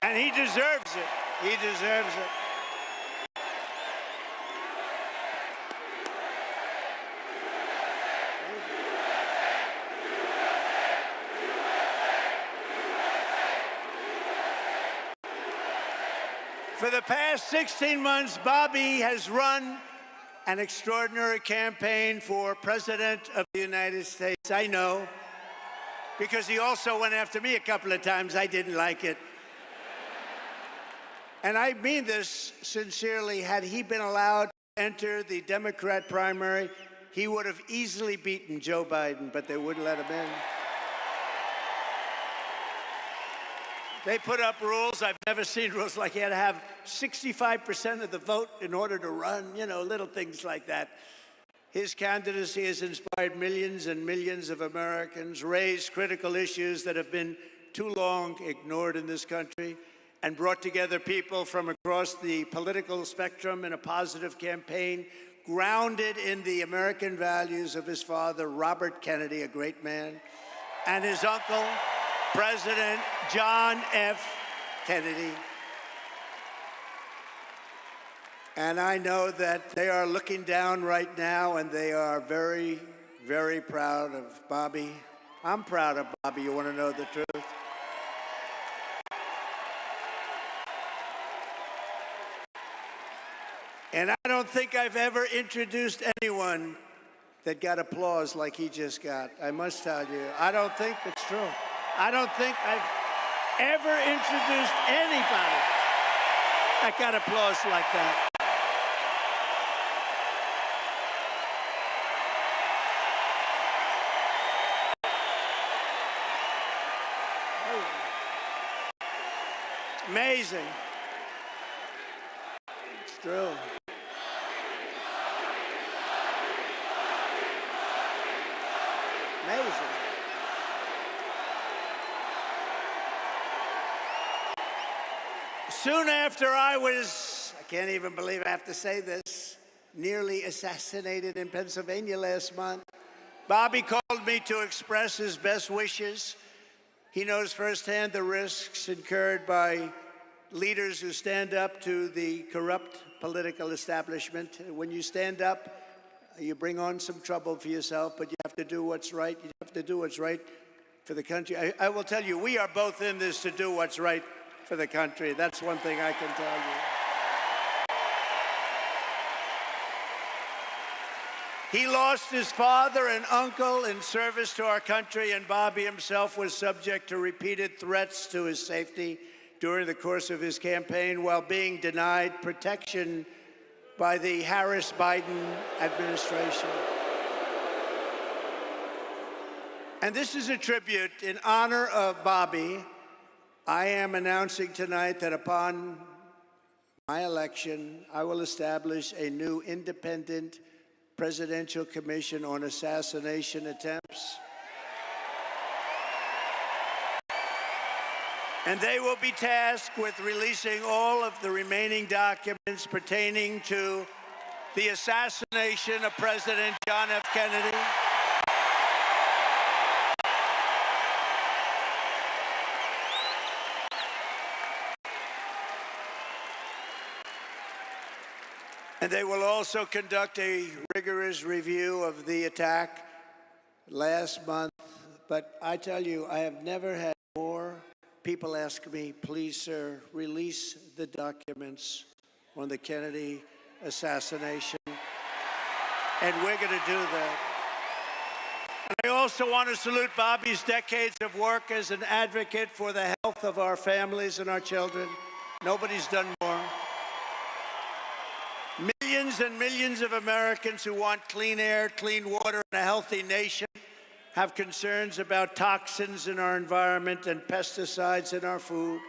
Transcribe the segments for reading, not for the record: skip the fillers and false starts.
And he deserves it. He deserves it. For the past 16 months, Bobby has run an extraordinary campaign for President of the United States. I know, because he also went after me a couple of times. I didn't like it. And I mean this sincerely. Had he been allowed to enter the Democrat primary, he would have easily beaten Joe Biden, but they wouldn't let him in. They put up rules. I've never seen rules like he had to have 65% of the vote in order to run, you know, little things like that. His candidacy has inspired millions and millions of Americans, raised critical issues that have been too long ignored in this country, and brought together people from across the political spectrum in a positive campaign grounded in the American values of his father, Robert Kennedy, a great man, and his uncle, President John F. Kennedy. And I know that they are looking down right now, and they are very, very proud of Bobby. I'm proud of Bobby. You want to know the truth? And I don't think I've ever introduced anyone that got applause like he just got. I must tell you, I don't think it's true. I don't think I've ever introduced anybody that got applause like that. Amazing. It's true. Amazing. Soon after I can't even believe I have to say this, nearly assassinated in Pennsylvania last month, Bobby called me to express his best wishes. He knows firsthand the risks incurred by leaders who stand up to the corrupt political establishment. When you stand up, you bring on some trouble for yourself, but you have to do what's right. You have to do what's right for the country. I will tell you, we are both in this to do what's right for the country. That's one thing I can tell you. He lost his father and uncle in service to our country, and Bobby himself was subject to repeated threats to his safety during the course of his campaign while being denied protection by the Harris-Biden administration. And this is a tribute in honor of Bobby. I am announcing tonight that upon my election, I will establish a new independent presidential commission on assassination attempts. And they will be tasked with releasing all of the remaining documents pertaining to the assassination of President John F. Kennedy, and they will also conduct a rigorous review of the attack last month. But I tell you, I have never had more people ask me, please, sir, release the documents on the Kennedy assassination. And we're going to do that. And I also want to salute Bobby's decades of work as an advocate for the health of our families and our children. Nobody's done more. Millions and millions of Americans who want clean air, clean water, and a healthy nation have concerns about toxins in our environment and pesticides in our food.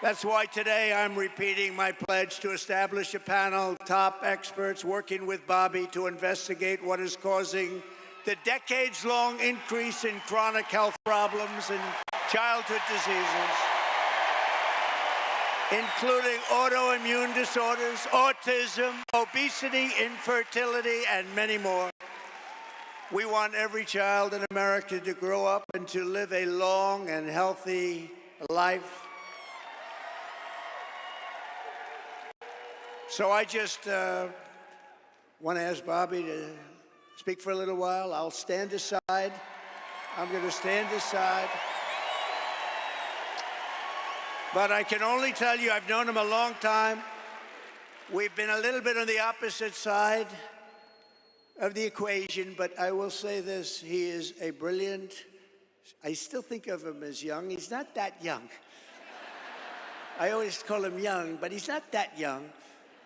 That's why today I'm repeating my pledge to establish a panel of top experts working with Bobby to investigate what is causing the decades-long increase in chronic health problems and childhood diseases, including autoimmune disorders, autism, obesity, infertility, and many more. We want every child in America to grow up and to live a long and healthy life. So I just want to ask Bobby to speak for a little while. I'll stand aside. I'm going to stand aside. But I can only tell you, I've known him a long time. We've been a little bit on the opposite side of the equation, but I will say this, he is a brilliant, I still think of him as young. He's not that young. I always call him young, but he's not that young.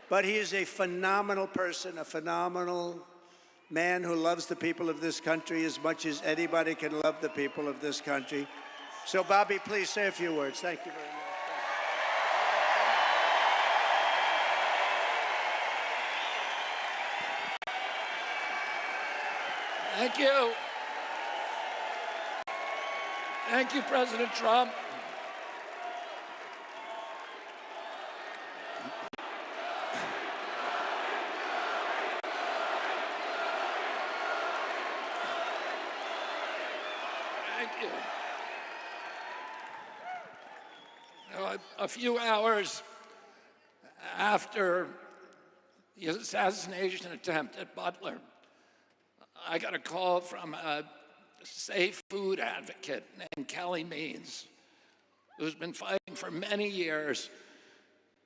But he is a phenomenal person, a phenomenal man who loves the people of this country as much as anybody can love the people of this country. So, Bobby, please say a few words. Thank you very much. Thank you. Thank you, President Trump. Thank you. Now, a few hours after the assassination attempt at Butler, I got a call from a safe food advocate named Kelly Means, who's been fighting for many years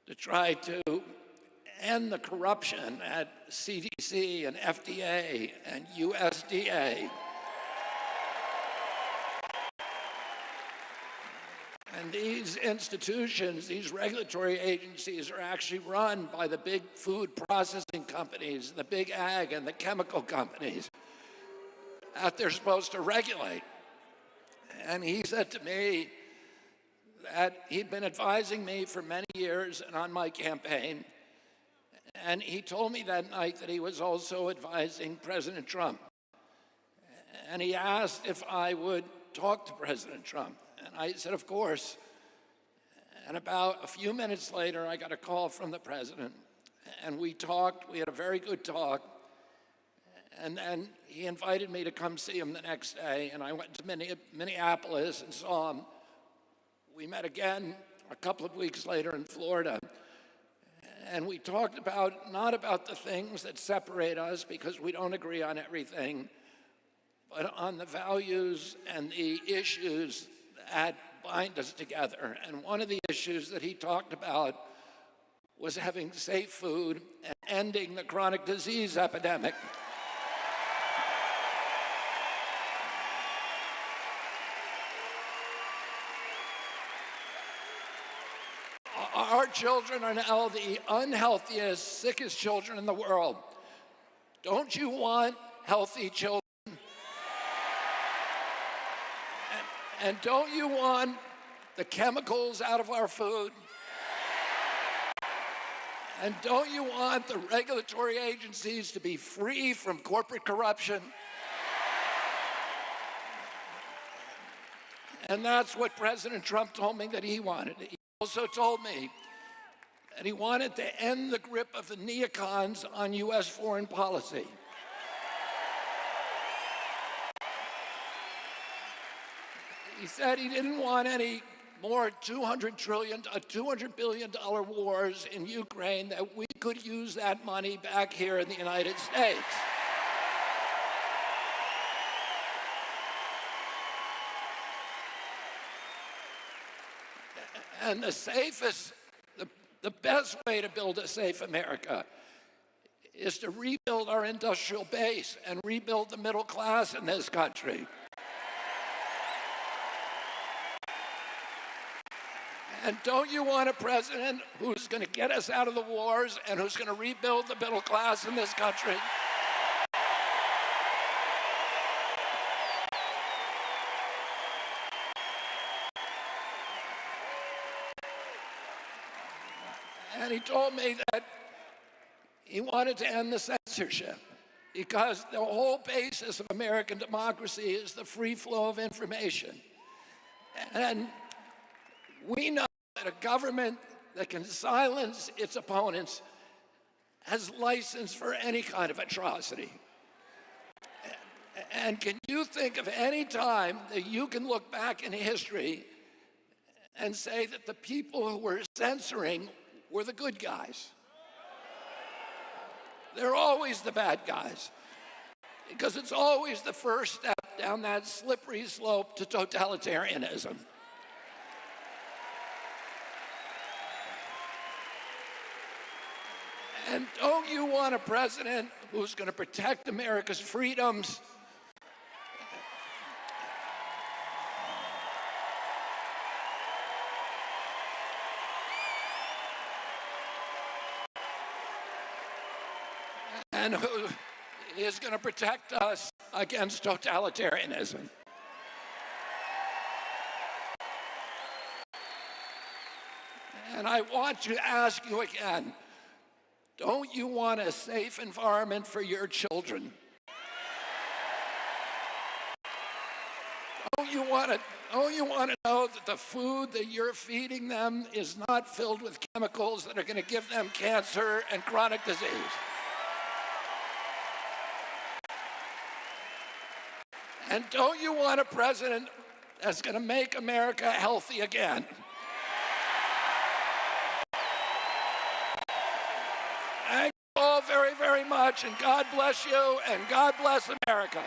to try to end the corruption at CDC and FDA and USDA. And these institutions, these regulatory agencies are actually run by the big food processing companies, the big ag and the chemical companies that they're supposed to regulate. And he said to me that he'd been advising me for many years and on my campaign. And he told me that night that he was also advising President Trump. And he asked if I would talk to President Trump. And I said, of course. And about a few minutes later, I got a call from the president. And we talked. We had a very good talk. And then he invited me to come see him the next day. And I went to Minneapolis and saw him. We met again a couple of weeks later in Florida. And we talked about, not about the things that separate us because we don't agree on everything, but on the values and the issues that bind us together. And one of the issues that he talked about was having safe food and ending the chronic disease epidemic. Our children are now the unhealthiest, sickest children in the world. Don't you want healthy children? And don't you want the chemicals out of our food? And don't you want the regulatory agencies to be free from corporate corruption? And that's what President Trump told me that he wanted. He also told me that he wanted to end the grip of the neocons on U.S. foreign policy. He said he didn't want any more $200 billion wars in Ukraine, that we could use that money back here in the United States. And the safest, the best way to build a safe America is to rebuild our industrial base and rebuild the middle class in this country. And don't you want a president who's going to get us out of the wars and who's going to rebuild the middle class in this country? And he told me that he wanted to end the censorship because the whole basis of American democracy is the free flow of information. And we know that a government that can silence its opponents has license for any kind of atrocity. And can you think of any time that you can look back in history and say that the people who were censoring were the good guys? They're always the bad guys, because it's always the first step down that slippery slope to totalitarianism. And don't you want a president who's going to protect America's freedoms? And who is going to protect us against totalitarianism? And I want to ask you again, don't you want a safe environment for your children? Don't you want to know that the food that you're feeding them is not filled with chemicals that are going to give them cancer and chronic disease? And don't you want a president that's going to make America healthy again? Thank you all very, very much, and God bless you, and God bless America.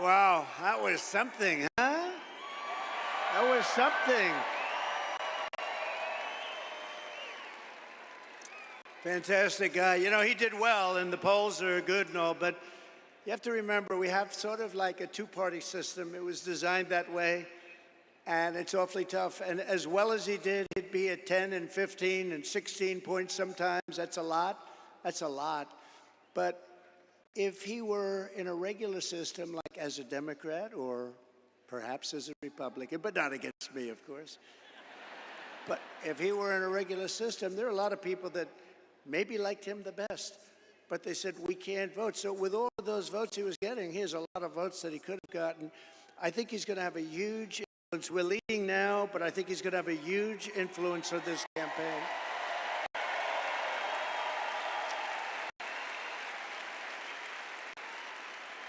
Wow, that was something, huh? That was something. Fantastic guy. You know, he did well, and the polls are good and all, but you have to remember we have sort of like a two-party system. It was designed that way, and it's awfully tough. And as well as he did, he'd be at 10 and 15 and 16 points sometimes. That's a lot. That's a lot. But if he were in a regular system, like as a Democrat or perhaps as a Republican, but not against me, of course. But if he were in a regular system, there are a lot of people that maybe liked him the best, but they said, we can't vote. So with all of those votes he was getting, he has a lot of votes that he could have gotten. I think he's going to have a huge influence. We're leading now, but I think he's going to have a huge influence on this campaign.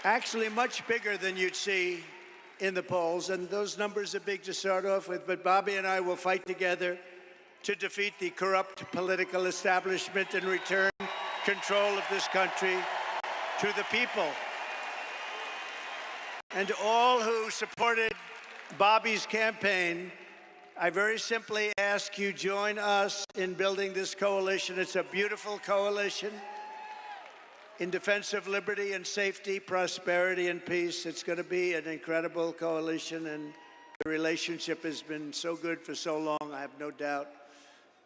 Actually, much bigger than you'd see in the polls, and those numbers are big to start off with, but Bobby and I will fight together to defeat the corrupt political establishment and return control of this country to the people. And all who supported Bobby's campaign, I very simply ask you join us in building this coalition. It's a beautiful coalition in defense of liberty and safety, prosperity and peace. It's going to be an incredible coalition, and the relationship has been so good for so long. I have no doubt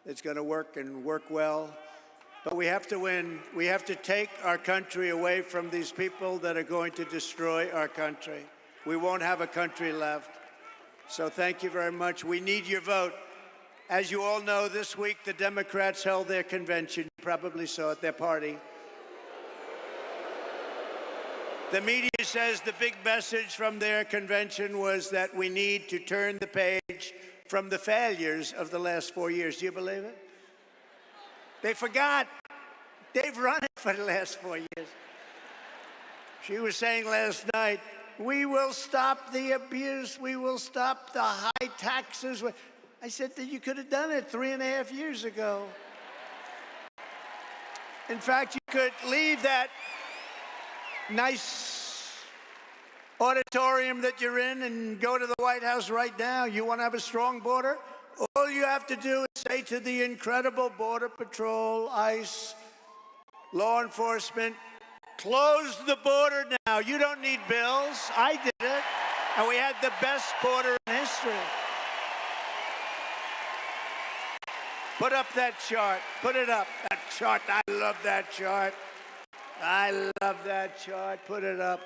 it's going to work and work well. But we have to win. We have to take our country away from these people that are going to destroy our country. We won't have a country left. So thank you very much. We need your vote. As you all know, this week the Democrats held their convention. You probably saw it, their party. The media says the big message from their convention was that we need to turn the page from the failures of the last 4 years. Do you believe it? They forgot. They've run it for the last 4 years. She was saying last night, we will stop the abuse. We will stop the high taxes. I said that you could have done it 3.5 years ago. In fact, you could leave that nice auditorium that you're in and go to the White House right now. You want to have a strong border? All you have to do is say to the incredible Border Patrol, ICE, law enforcement, close the border now. You don't need bills. I did it. And we had the best border in history. Put up that chart. Put it up. That chart. I love that chart. I love that chart. Put it up.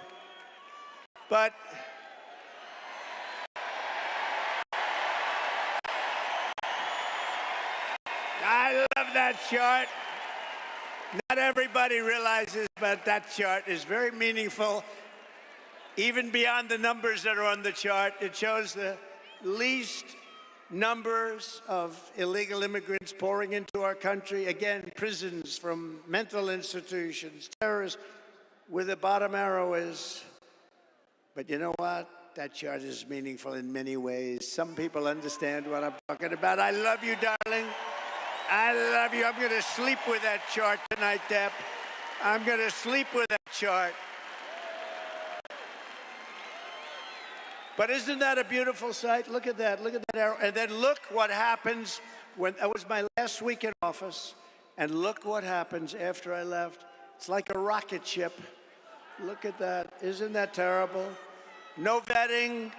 But I love that chart. Not everybody realizes, but that chart is very meaningful. Even beyond the numbers that are on the chart, it shows the least numbers of illegal immigrants pouring into our country. Again, prisons from mental institutions, terrorists, where the bottom arrow is. But you know what? That chart is meaningful in many ways. Some people understand what I'm talking about. I love you, darling. I love you. I'm going to sleep with that chart tonight, Deb. I'm going to sleep with that chart. But isn't that a beautiful sight? Look at that. Look at that arrow. And then look what happens when that was my last week in office. And look what happens after I left. It's like a rocket ship. Look at that. Isn't that terrible? No vetting,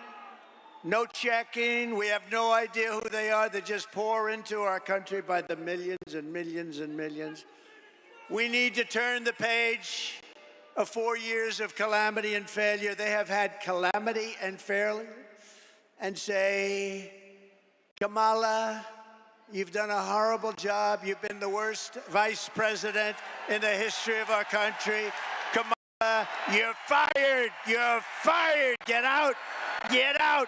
no checking. We have no idea who they are. They just pour into our country by the millions and millions and millions. We need to turn the page of 4 years of calamity and failure. They have had calamity and failure, and say, Kamala, you've done a horrible job. You've been the worst vice president in the history of our country. Kamala, you're fired. You're fired. Get out. Get out.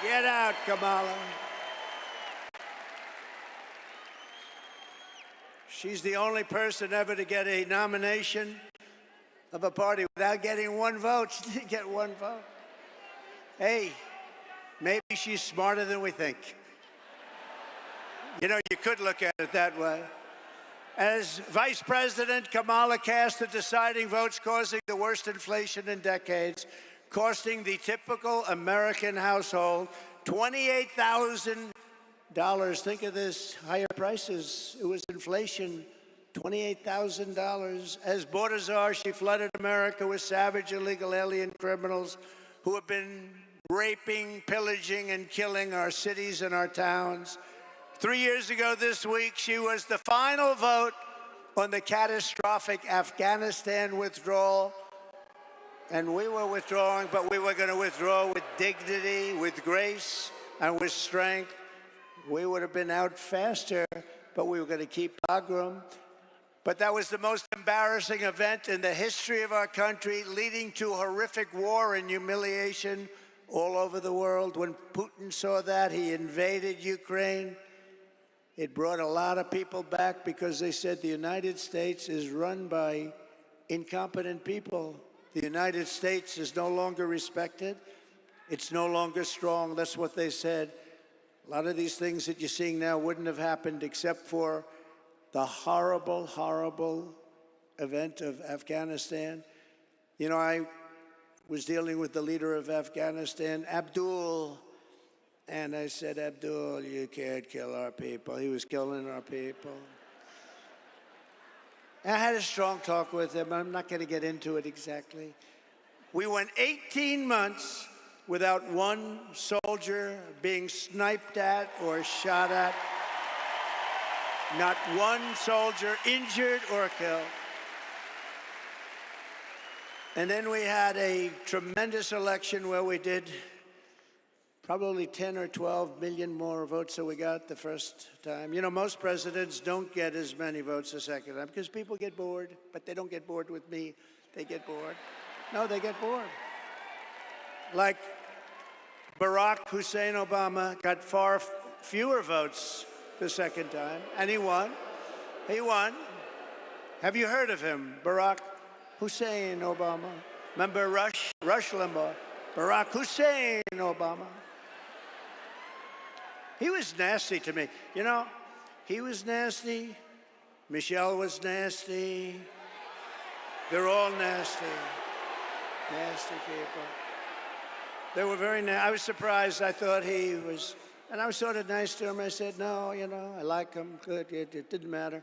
Get out, Kamala. She's the only person ever to get a nomination of a party without getting one vote. She didn't get one vote. Hey, maybe she's smarter than we think. You know, you could look at it that way. As vice president, Kamala cast the deciding votes, causing the worst inflation in decades, costing the typical American household $28,000. Think of this, higher prices. It was inflation, $28,000. As border czar, she flooded America with savage illegal alien criminals who have been raping, pillaging, and killing our cities and our towns. 3 years ago this week, she was the final vote on the catastrophic Afghanistan withdrawal. And we were withdrawing, but we were going to withdraw with dignity, with grace, and with strength. We would have been out faster, but we were going to keep Bagram. But that was the most embarrassing event in the history of our country, leading to horrific war and humiliation all over the world. When Putin saw that, he invaded Ukraine. It brought a lot of people back because they said the United States is run by incompetent people. The United States is no longer respected. It's no longer strong. That's what they said. A lot of these things that you're seeing now wouldn't have happened except for the horrible, horrible event of Afghanistan. You know, I was dealing with the leader of Afghanistan, Abdul, and I said, Abdul, you can't kill our people. He was killing our people. I had a strong talk with him. I'm not going to get into it exactly. We went 18 months without one soldier being sniped at or shot at. Not one soldier injured or killed. And then we had a tremendous election where we did probably 10 or 12 million more votes than we got the first time. You know, most presidents don't get as many votes the second time because people get bored, but they don't get bored with me. They get bored. No, they get bored. Like Barack Hussein Obama got far fewer votes the second time, and he won. He won. Have you heard of him, Barack Hussein Obama? Remember Rush Limbaugh? Barack Hussein Obama. He was nasty to me. You know, he was nasty. Michelle was nasty. They're all nasty. Nasty people. They were very nasty. I was surprised. I thought he was, and I was sort of nice to him. I said, no, you know, I like him. Good. It didn't matter.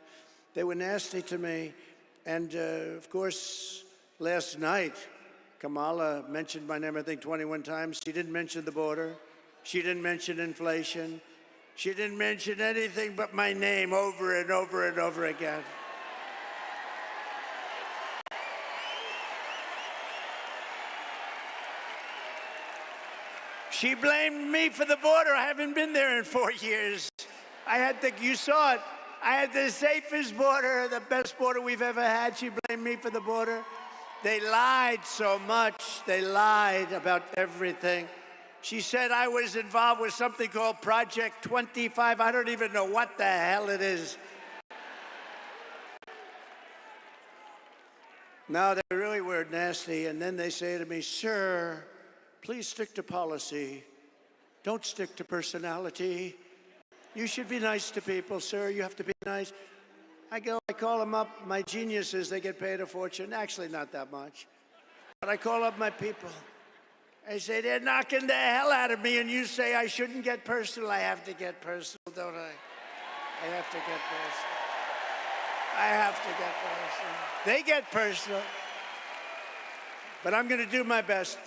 They were nasty to me. And, of course, last night, Kamala mentioned my name, I think, 21 times. She didn't mention the border. She didn't mention inflation. She didn't mention anything but my name over and over and over again. She blamed me for the border. I haven't been there in 4 years. You saw it. I had the safest border, the best border we've ever had. She blamed me for the border. They lied so much. They lied about everything. She said I was involved with something called Project 25. I don't even know what the hell it is. No, they really were nasty. And then they say to me, sir, please stick to policy. Don't stick to personality. You should be nice to people, sir. You have to be nice. I call them up. My geniuses, they get paid a fortune. Actually, not that much. But I call up my people. I say, they're knocking the hell out of me, and you say I shouldn't get personal. I have to get personal, don't I? I have to get personal. I have to get personal. They get personal. But I'm going to do my best.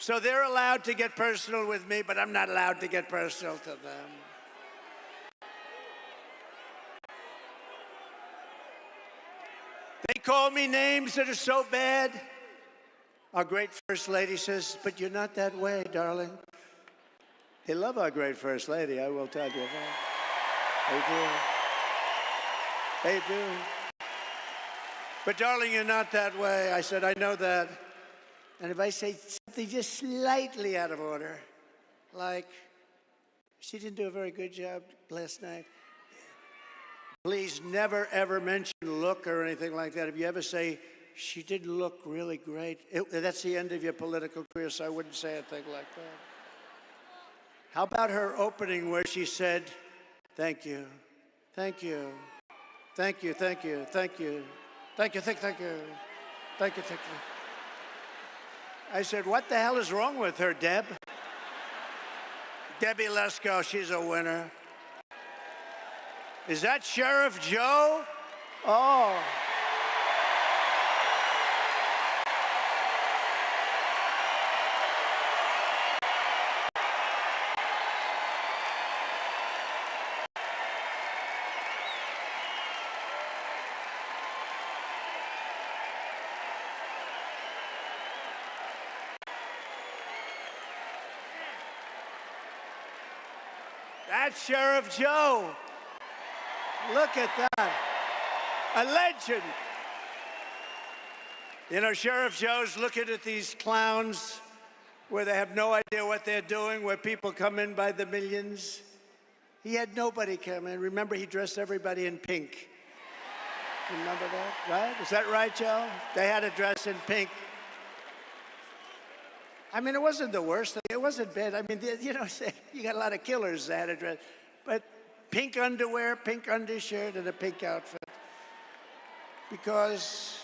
So they're allowed to get personal with me, but I'm not allowed to get personal to them. They call me names that are so bad. Our great First Lady says, but you're not that way, darling. They love our great First Lady, I will tell you that. They do. They do. But darling, you're not that way. I said, I know that. And if I say something just slightly out of order, like, she didn't do a very good job last night, please never, ever mention look or anything like that. If you ever say, she didn't look really great, that's the end of your political career, so I wouldn't say a thing like that. How about her opening where she said, thank you, thank you, thank you, thank you, thank you, thank you, thank you, thank you, thank you. I said, what the hell is wrong with her, Deb? Debbie Lesko, she's a winner. Is that Sheriff Joe? Oh. That's Sheriff Joe. Look at that. A legend. You know, Sheriff Joe's looking at these clowns where they have no idea what they're doing, where people come in by the millions. He had nobody come in. Remember, he dressed everybody in pink. Remember that, right? Is that right, Joe? They had to dress in pink. I mean, it wasn't the worst thing. It wasn't bad. I mean, you know, you got a lot of killers that had a dress. But pink underwear, pink undershirt, and a pink outfit. Because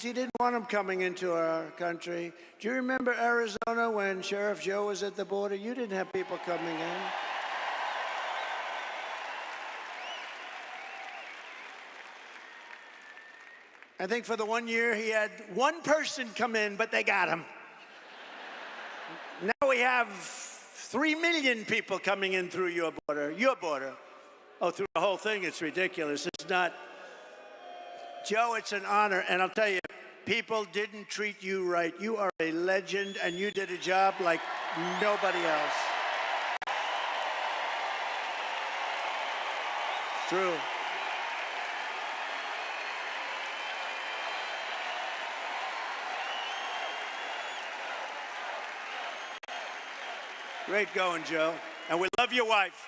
he didn't want them coming into our country. Do you remember Arizona when Sheriff Joe was at the border? You didn't have people coming in. I think for the 1 year, he had one person come in, but they got him. Now we have 3 million people coming in through your border. Oh, through the whole thing, it's ridiculous. It's not. Joe, it's an honor, and I'll tell you, people didn't treat you right. You are a legend, and you did a job like nobody else. True. Great going, Joe. And we love your wife.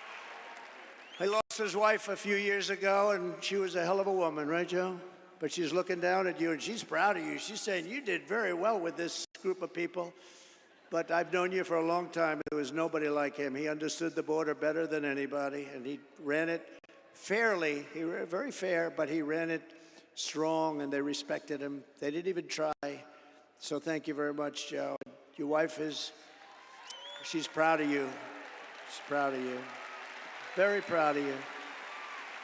He lost his wife a few years ago, and she was a hell of a woman, right, Joe? But she's looking down at you, and she's proud of you. She's saying, you did very well with this group of people. But I've known you for a long time. There was nobody like him. He understood the border better than anybody, and he ran it fairly. He ran very fair, but he ran it strong, and they respected him. They didn't even try. So thank you very much, Joe. Your wife she's proud of you. She's proud of you. Very proud of you.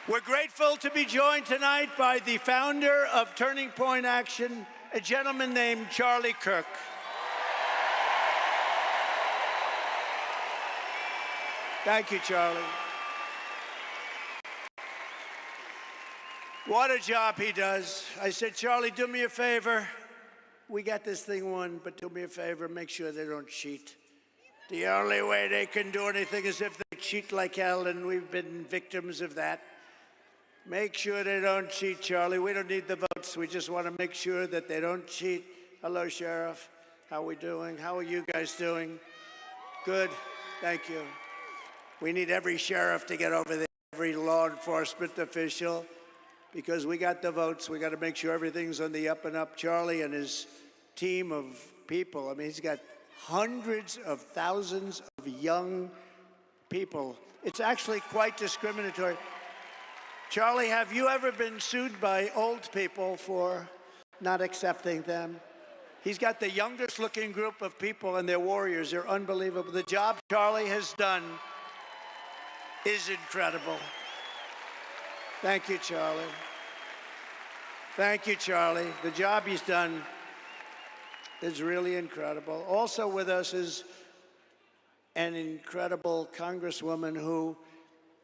We're grateful to be joined tonight by the founder of Turning Point Action, a gentleman named Charlie Kirk. Thank you, Charlie. What a job he does. I said, Charlie, do me a favor. We got this thing won, but do me a favor, make sure they don't cheat. The only way they can do anything is if they cheat like hell, and we've been victims of that. Make sure they don't cheat, Charlie. We don't need the votes. We just want to make sure that they don't cheat. Hello, Sheriff. How we doing? How are you guys doing? Good. Thank you. We need every sheriff to get over there, every law enforcement official, because we got the votes. We got to make sure everything's on the up and up. Charlie and his team of people, I mean, he's got hundreds of thousands of young people. It's actually quite discriminatory. Charlie, have you ever been sued by old people for not accepting them? He's got the youngest looking group of people, and they're warriors. They're unbelievable. The job Charlie has done is incredible. Thank you, Charlie. Thank you, Charlie. The job he's done is really incredible. Also with us is an incredible congresswoman who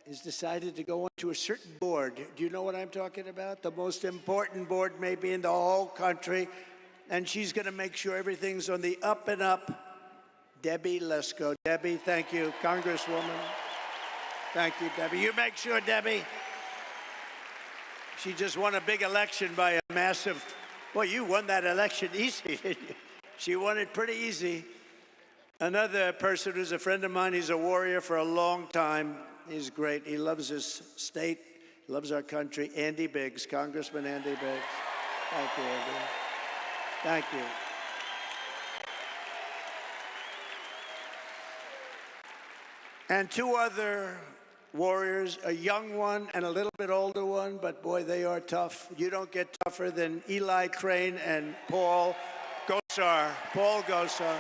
has decided to go onto a certain board. Do you know what I'm talking about? The most important board maybe in the whole country. And she's going to make sure everything's on the up and up. Debbie Lesko. Debbie, thank you, Congresswoman. Thank you, Debbie. You make sure, Debbie. She just won a big election by a massive, well, you won that election easy, didn't you? She won it pretty easy. Another person who's a friend of mine, he's a warrior for a long time. He's great. He loves his state, loves our country. Andy Biggs, Congressman Andy Biggs. Thank you, Andy. Thank you. And two other warriors, a young one and a little bit older one, but boy, they are tough. You don't get tougher than Eli Crane and Paul Gosar. Paul Gosar.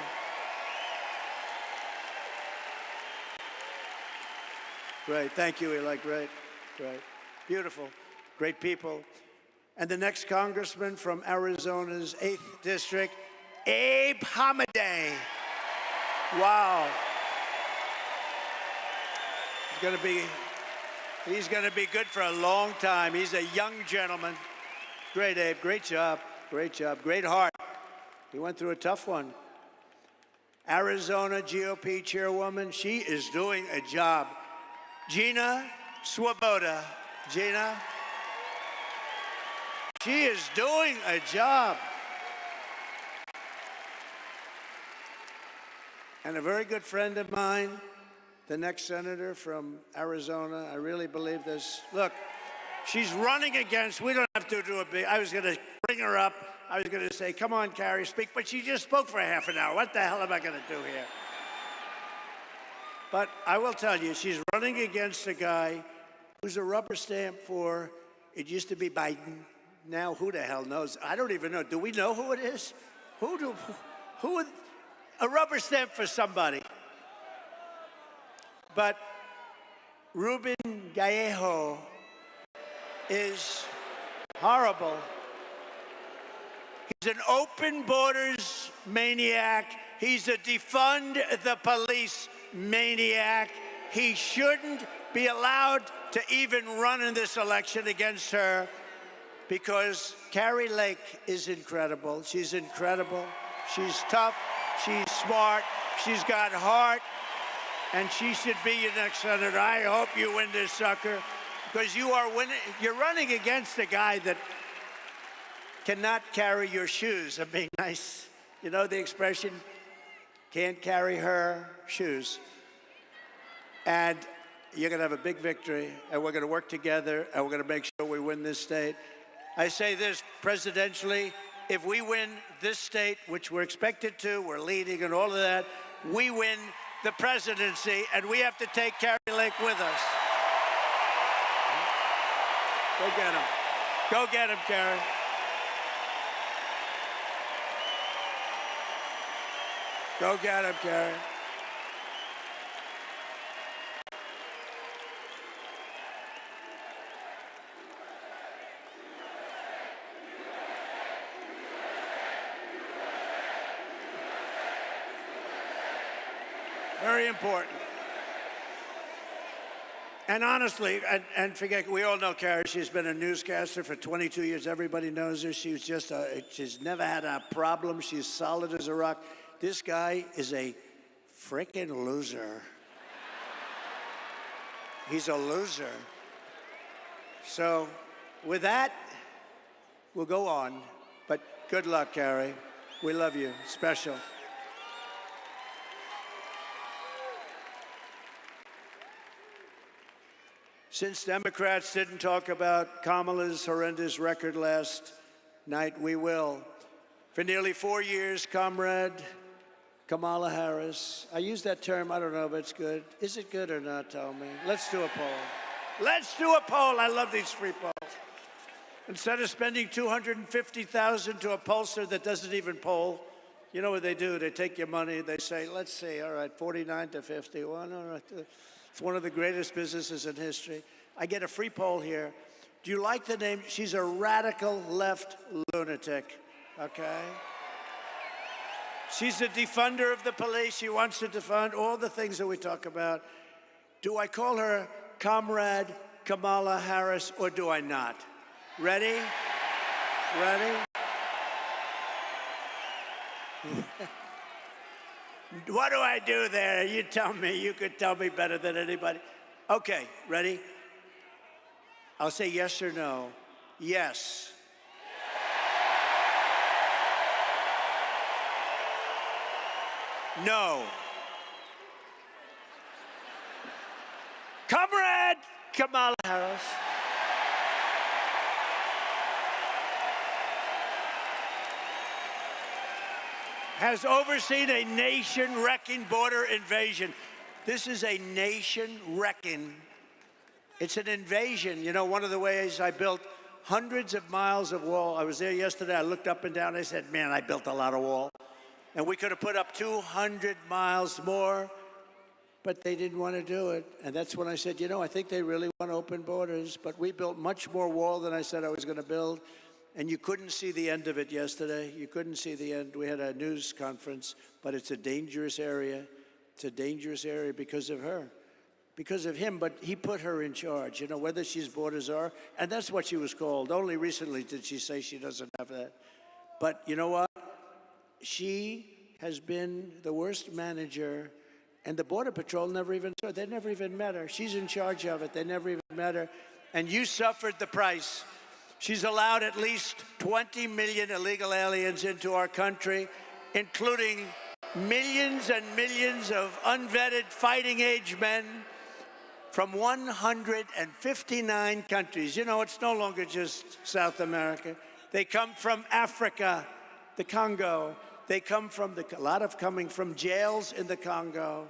Great, thank you, Eli, great, great. Beautiful, great people. And the next congressman from Arizona's 8th District, Abe Hamadeh. Wow. He's gonna be good for a long time. He's a young gentleman. Great, Abe, great job, great heart. He went through a tough one. Arizona GOP chairwoman, she is doing a job. Gina Swoboda. Gina. She is doing a job. And a very good friend of mine, the next senator from Arizona, I really believe this. Look, she's running against, we don't have to do a big, I was gonna bring her up. I was gonna say, come on, Carrie, speak, but she just spoke for half an hour. What the hell am I gonna do here? But I will tell you, she's running against a guy who's a rubber stamp for, it used to be Biden. Now, who the hell knows? I don't even know. Do we know who it is? Who would, a rubber stamp for somebody. But Ruben Gallejo is horrible. He's an open borders maniac. He's a defund the police maniac. He shouldn't be allowed to even run in this election against her, because Carrie Lake is incredible. She's incredible. She's tough. She's smart. She's got heart. And she should be your next senator. I hope you win this sucker, because you are winning. You're running against a guy that cannot carry your shoes. I'm being nice. You know the expression, can't carry her shoes. And you're going to have a big victory, and we're going to work together, and we're going to make sure we win this state. I say this presidentially, if we win this state, which we're expected to, we're leading and all of that, we win the presidency, and we have to take Carrie Lake with us. Go get him. Go get him, Carrie. Go get him, Carrie. Very important. And honestly, and forget, we all know Carrie. She's been a newscaster for 22 years. Everybody knows her. She's she's never had a problem. She's solid as a rock. This guy is a Frickin' loser. He's a loser. So with that, we'll go on. But good luck, Carrie. We love you. Special. Since Democrats didn't talk about Kamala's horrendous record last night, we will. For nearly 4 years, Comrade Kamala Harris. I use that term, I don't know if it's good. Is it good or not, tell me? Let's do a poll. Let's do a poll. I love these free polls. Instead of spending $250,000 to a pollster that doesn't even poll, you know what they do? They take your money, they say, let's see, all right, 49 to 51, all right. It's one of the greatest businesses in history. I get a free poll here. Do you like the name? She's a radical left lunatic, okay? She's a defunder of the police. She wants to defund all the things that we talk about. Do I call her Comrade Kamala Harris or do I not? Ready? Ready? What do I do there? You tell me. You could tell me better than anybody. Okay, ready? I'll say yes or no. Yes. No. Comrade Kamala Harris. Has overseen a nation-wrecking border invasion. This is a nation-wrecking. It's an invasion. You know, one of the ways I built hundreds of miles of wall. I was there yesterday. I looked up and down. I said, man, I built a lot of wall. And we could have put up 200 miles more, but they didn't want to do it. And that's when I said, you know, I think they really want open borders. But we built much more wall than I said I was going to build. And you couldn't see the end of it yesterday. You couldn't see the end. We had a news conference, but it's a dangerous area. It's a dangerous area because of her, because of him, but he put her in charge, you know, whether she's borders are, and that's what she was called. Only recently did she say she doesn't have that. But you know what? She has been the worst manager, and the Border Patrol never even saw her. They never even met her. She's in charge of it. They never even met her. And you suffered the price. She's allowed at least 20 million illegal aliens into our country, including millions and millions of unvetted fighting-age men from 159 countries. You know, it's no longer just South America. They come from Africa, the Congo. They come from a lot of coming from jails in the Congo.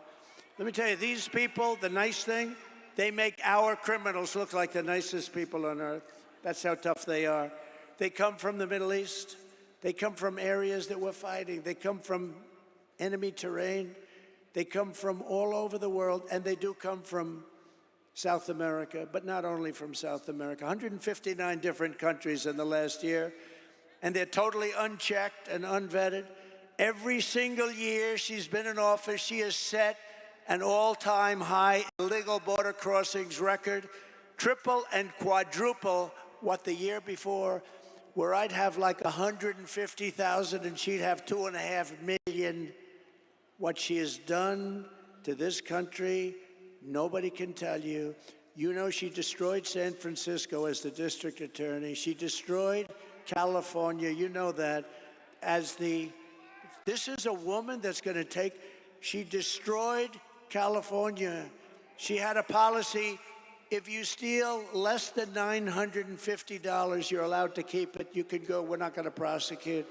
Let me tell you, these people, the nice thing, they make our criminals look like the nicest people on earth. That's how tough they are. They come from the Middle East. They come from areas that we're fighting. They come from enemy terrain. They come from all over the world, and they do come from South America, but not only from South America. 159 different countries in the last year, and they're totally unchecked and unvetted. Every single year she's been in office, she has set an all-time high illegal border crossings record, triple and quadruple what the year before, where I'd have like 150,000 and she'd have 2.5 million. What she has done to this country, nobody can tell you. You know, she destroyed San Francisco as the district attorney. She destroyed California, you know that, this is a woman that's going to take, she destroyed California. She had a policy, if you steal less than $950, you're allowed to keep it. You can go, we're not going to prosecute.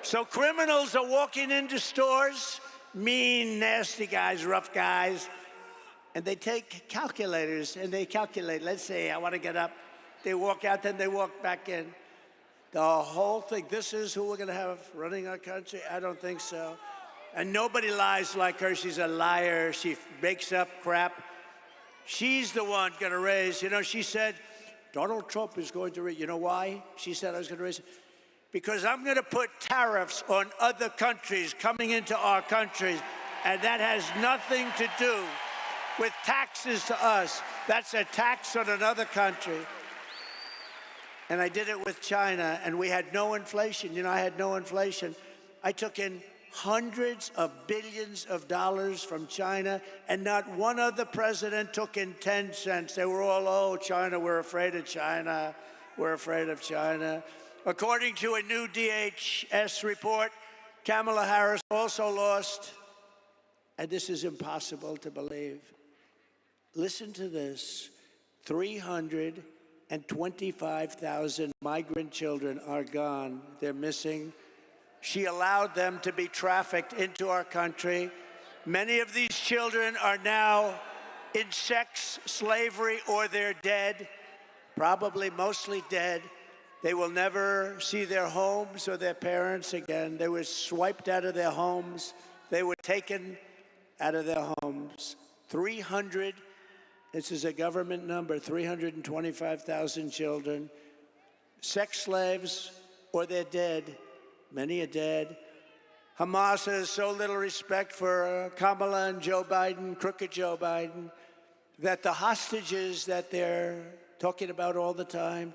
So criminals are walking into stores, mean, nasty guys, rough guys, and they take calculators and they calculate. Let's say I want to get up. They walk out, then they walk back in. The whole thing, this is who we're going to have running our country? I don't think so. And nobody lies like her. She's a liar. She makes up crap. She's the one going to raise. You know, she said, Donald Trump is going to raise. You know why? She said I was going to raise it. Because I'm going to put tariffs on other countries coming into our country, and that has nothing to do with taxes to us. That's a tax on another country. And I did it with China, and we had no inflation. You know, I had no inflation. I took in hundreds of billions of dollars from China, and not one other president took in 10 cents. They were all, oh, China, we're afraid of China, we're afraid of China. According to a new DHS report, Kamala Harris also lost, and this is impossible to believe. Listen to this, 325,000 migrant children are gone. They're missing. She allowed them to be trafficked into our country. Many of these children are now in sex slavery or they're dead, probably mostly dead. They will never see their homes or their parents again. They were swiped out of their homes. They were taken out of their homes. This is a government number, 325,000 children, sex slaves or they're dead. Many are dead. Hamas has so little respect for Kamala and Joe Biden, crooked Joe Biden, that the hostages that they're talking about all the time,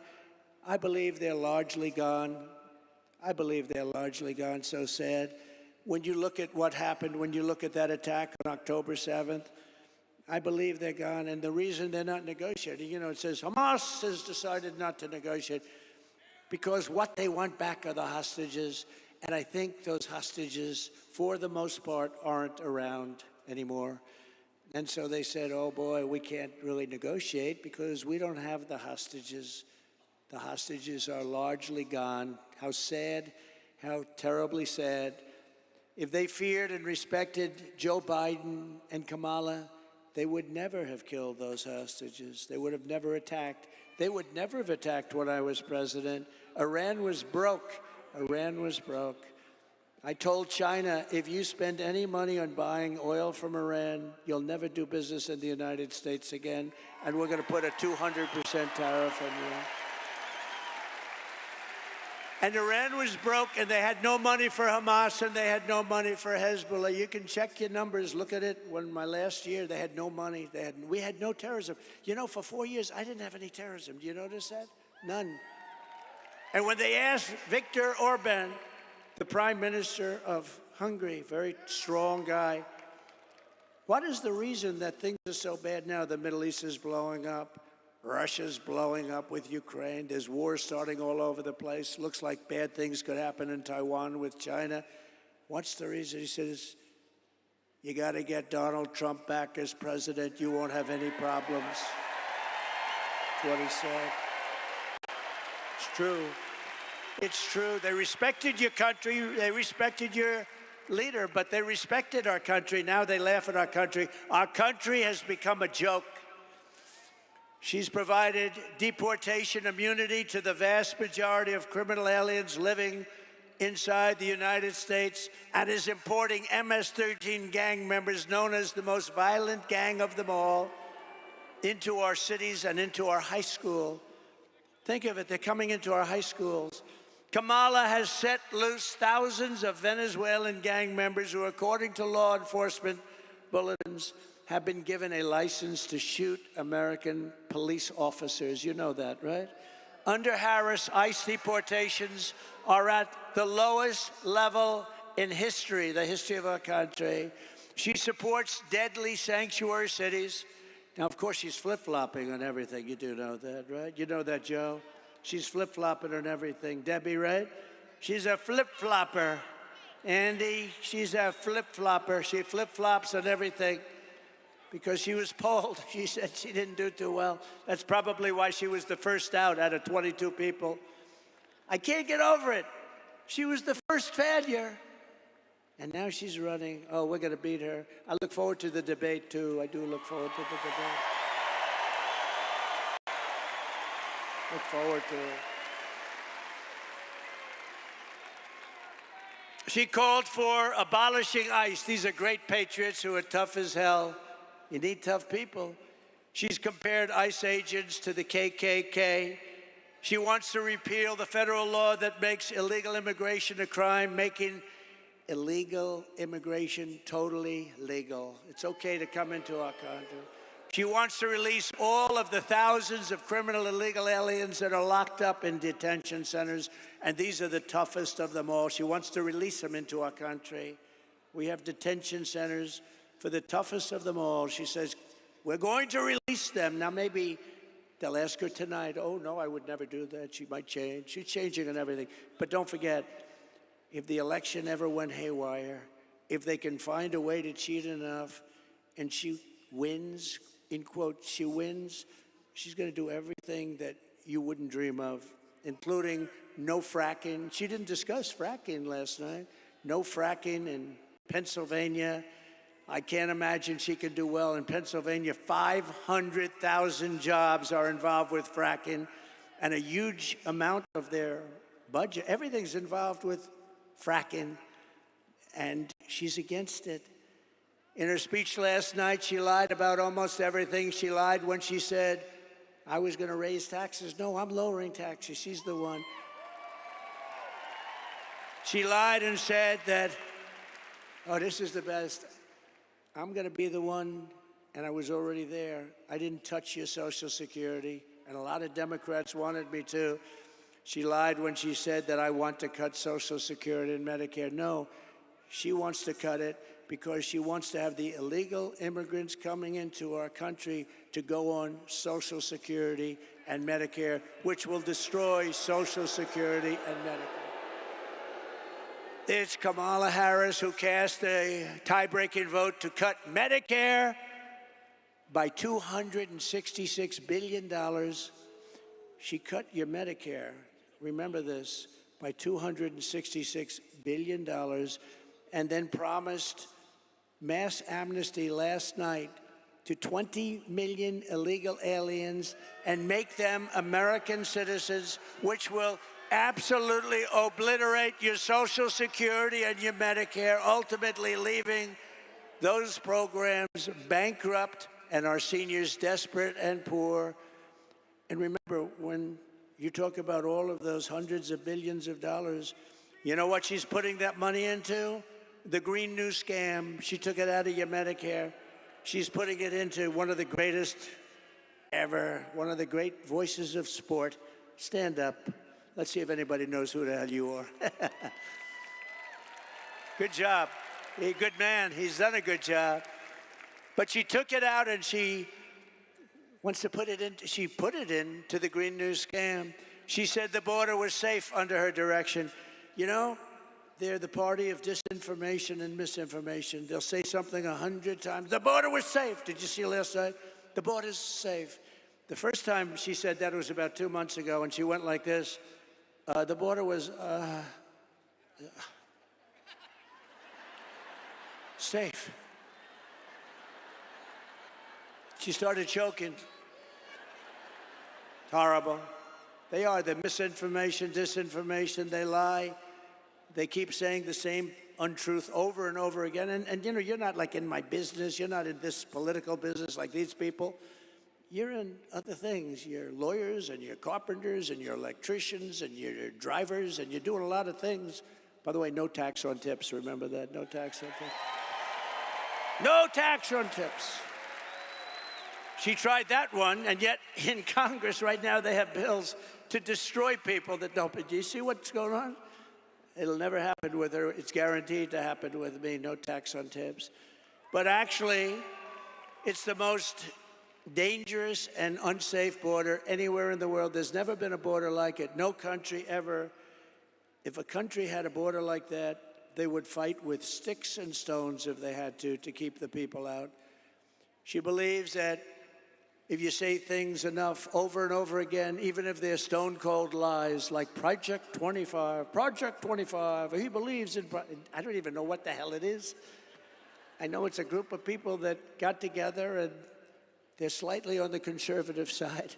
I believe they're largely gone. I believe they're largely gone. So sad. When you look at what happened, when you look at that attack on October 7th, I believe they're gone. And the reason they're not negotiating, you know, it says Hamas has decided not to negotiate because what they want back are the hostages. And I think those hostages, for the most part, aren't around anymore. And so they said, oh boy, we can't really negotiate because we don't have the hostages. The hostages are largely gone. How sad, how terribly sad. If they feared and respected Joe Biden and Kamala, they would never have killed those hostages. They would have never attacked. They would never have attacked when I was president. Iran was broke. Iran was broke. I told China, if you spend any money on buying oil from Iran, you'll never do business in the United States again, and we're going to put a 200% tariff on you. And Iran was broke, and they had no money for Hamas, and they had no money for Hezbollah. You can check your numbers. Look at it. When my last year, they had no money. We had no terrorism. You know, for 4 years, I didn't have any terrorism. Do you notice that? None. And when they asked Viktor Orban, the prime minister of Hungary, very strong guy, what is the reason that things are so bad now? The Middle East is blowing up. Russia's blowing up with Ukraine. There's wars starting all over the place. Looks like bad things could happen in Taiwan with China. What's the reason? He says, you got to get Donald Trump back as president. You won't have any problems. That's what he said. It's true. It's true. They respected your country. They respected your leader, but they respected our country. Now they laugh at our country. Our country has become a joke. She's provided deportation immunity to the vast majority of criminal aliens living inside the United States and is importing MS-13 gang members, known as the most violent gang of them all, into our cities and into our high school. Think of it, they're coming into our high schools. Kamala has set loose thousands of Venezuelan gang members who, according to law enforcement bulletins, have been given a license to shoot American police officers. You know that, right? Under Harris, ICE deportations are at the lowest level in history, the history of our country. She supports deadly sanctuary cities. Now, of course, she's flip-flopping on everything. You do know that, right? You know that, Joe? She's flip-flopping on everything. Debbie, right? She's a flip-flopper. Andy, she's a flip-flopper. She flip-flops on everything. Because she was polled, she said she didn't do too well. That's probably why she was the first out of 22 people. I can't get over it. She was the first failure. And now she's running. Oh, we're going to beat her. I look forward to the debate, too. I do look forward to the debate. Look forward to it. She called for abolishing ICE. These are great patriots who are tough as hell. You need tough people. She's compared ICE agents to the KKK. She wants to repeal the federal law that makes illegal immigration a crime, making illegal immigration totally legal. It's okay to come into our country. She wants to release all of the thousands of criminal illegal aliens that are locked up in detention centers, and these are the toughest of them all. She wants to release them into our country. We have detention centers for the toughest of them all. She says, we're going to release them. Now, maybe they'll ask her tonight, oh, no, I would never do that. She might change. She's changing and everything. But don't forget, if the election ever went haywire, if they can find a way to cheat enough and she wins, in quote, she wins, she's going to do everything that you wouldn't dream of, including no fracking. She didn't discuss fracking last night. No fracking in Pennsylvania. I can't imagine she could do well in Pennsylvania. 500,000 jobs are involved with fracking, and a huge amount of their budget, everything's involved with fracking, and she's against it. In her speech last night, she lied about almost everything. She lied when she said, I was going to raise taxes. No, I'm lowering taxes. She's the one. She lied and said that, oh, this is the best. I'm going to be the one, and I was already there. I didn't touch your Social Security, and a lot of Democrats wanted me to. She lied when she said that I want to cut Social Security and Medicare. No, she wants to cut it because she wants to have the illegal immigrants coming into our country to go on Social Security and Medicare, which will destroy Social Security and Medicare. It's Kamala Harris who cast a tie-breaking vote to cut Medicare by $266 billion. She cut your Medicare, remember this, by $266 billion, and then promised mass amnesty last night to 20 million illegal aliens and make them American citizens, which will absolutely obliterate your Social Security and your Medicare, ultimately leaving those programs bankrupt and our seniors desperate and poor. And remember, when you talk about all of those hundreds of billions of dollars, you know what she's putting that money into? The Green New Scam. She took it out of your Medicare. She's putting it into one of the greatest ever, one of the great voices of sport. Stand up. Let's see if anybody knows who the hell you are. Good job. He's a good man. He's done a good job. But she took it out and she wants to put it in. She put it into the Green New Scam. She said the border was safe under her direction. You know, they're the party of disinformation and misinformation. They'll say something 100 times. The border was safe. Did you see last night? The border's safe. The first time she said that was about 2 months ago, and she went like this. The border was safe. She started choking. Horrible. They are the misinformation, disinformation. They lie. They keep saying the same untruth over and over again. And you know, you're not like in my business. You're not in this political business like these people. You're in other things. You're lawyers and you're carpenters and you're electricians and you're drivers and you're doing a lot of things. By the way, no tax on tips. Remember that? No tax on tips. No tax on tips. She tried that one, and yet in Congress right now they have bills to destroy people that don't. Do you see what's going on? It'll never happen with her. It's guaranteed to happen with me. No tax on tips. But actually, it's the most dangerous and unsafe border anywhere in the world. There's never been a border like it. No country ever. If a country had a border like that, they would fight with sticks and stones if they had to keep the people out. She believes that if you say things enough over and over again, even if they're stone-cold lies, like Project 25, he believes in, I don't even know what the hell it is. I know it's a group of people that got together and they're slightly on the conservative side.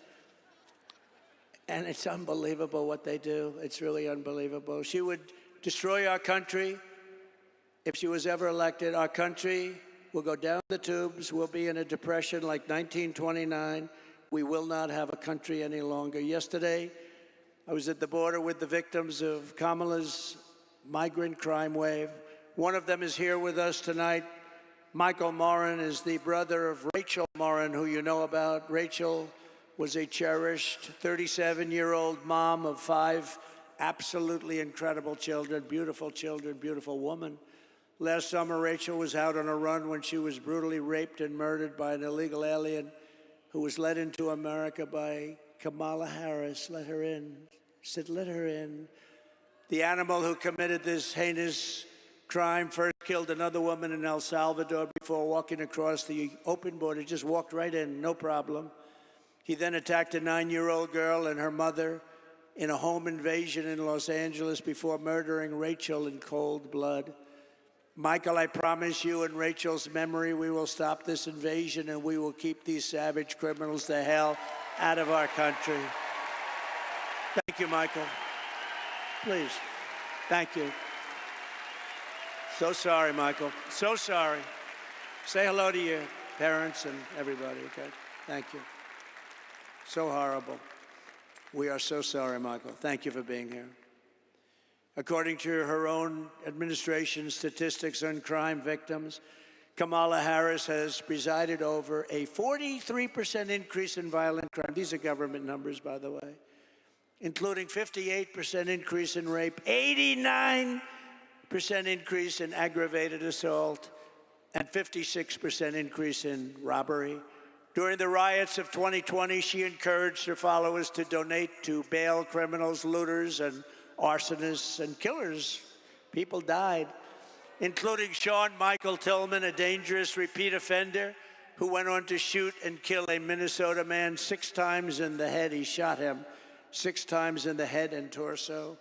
And it's unbelievable what they do. It's really unbelievable. She would destroy our country if she was ever elected. Our country will go down the tubes. We'll be in a depression like 1929. We will not have a country any longer. Yesterday, I was at the border with the victims of Kamala's migrant crime wave. One of them is here with us tonight. Michael Morin is the brother of Rachel Morin, who you know about. Rachel was a cherished 37-year-old mom of 5 absolutely incredible children, beautiful woman. Last summer, Rachel was out on a run when she was brutally raped and murdered by an illegal alien who was led into America by Kamala Harris. Let her in. Said, let her in. The animal who committed this heinous crime first killed another woman in El Salvador before walking across the open border, just walked right in, no problem. He then attacked a 9-year-old girl and her mother in a home invasion in Los Angeles before murdering Rachel in cold blood. Michael, I promise you, in Rachel's memory, we will stop this invasion and we will keep these savage criminals the hell out of our country. Thank you, Michael. Please. Thank you. So sorry, Michael. So sorry. Say hello to your parents and everybody, okay? Thank you. So horrible. We are so sorry, Michael. Thank you for being here. According to her own administration statistics on crime victims, Kamala Harris has presided over a 43% increase in violent crime. These are government numbers, by the way, including 58% increase in rape, 89% increase in aggravated assault, and 56% increase in robbery. During the riots of 2020, she encouraged her followers to donate to bail criminals, looters, and arsonists and killers. People died, including Sean Michael Tillman, a dangerous repeat offender who went on to shoot and kill a Minnesota man 6 times in the head. He shot him 6 times in the head and torso.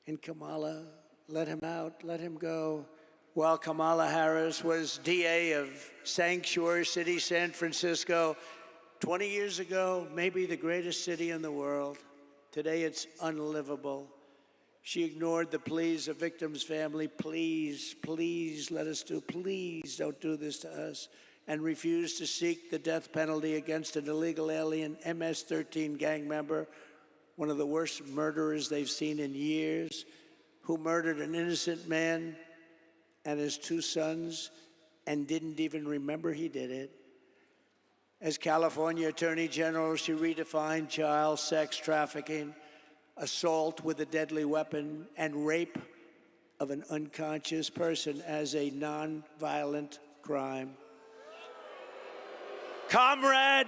And Kamala let him out, let him go. While Kamala Harris was DA of Sanctuary City, San Francisco, 20 years ago, maybe the greatest city in the world. Today it's unlivable. She ignored the pleas of victims' family. Please, please let us do, please don't do this to us. And refused to seek the death penalty against an illegal alien MS-13 gang member, one of the worst murderers they've seen in years, who murdered an innocent man and his 2 sons and didn't even remember he did it. As California Attorney General, she redefined child sex trafficking, assault with a deadly weapon, and rape of an unconscious person as a non-violent crime. Comrade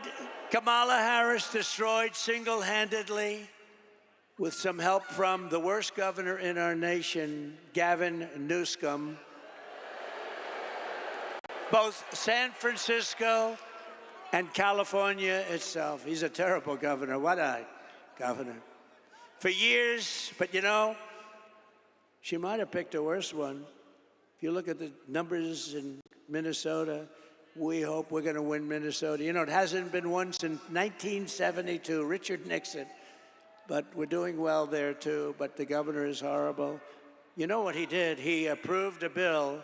Kamala Harris destroyed single-handedly, with some help from the worst governor in our nation, Gavin Newsom, both San Francisco and California itself. He's a terrible governor. What a governor. For years, but you know, she might have picked a worse one. If you look at the numbers in Minnesota, we hope we're going to win Minnesota. You know, it hasn't been won since 1972, Richard Nixon. But we're doing well there, too. But the governor is horrible. You know what he did? He approved a bill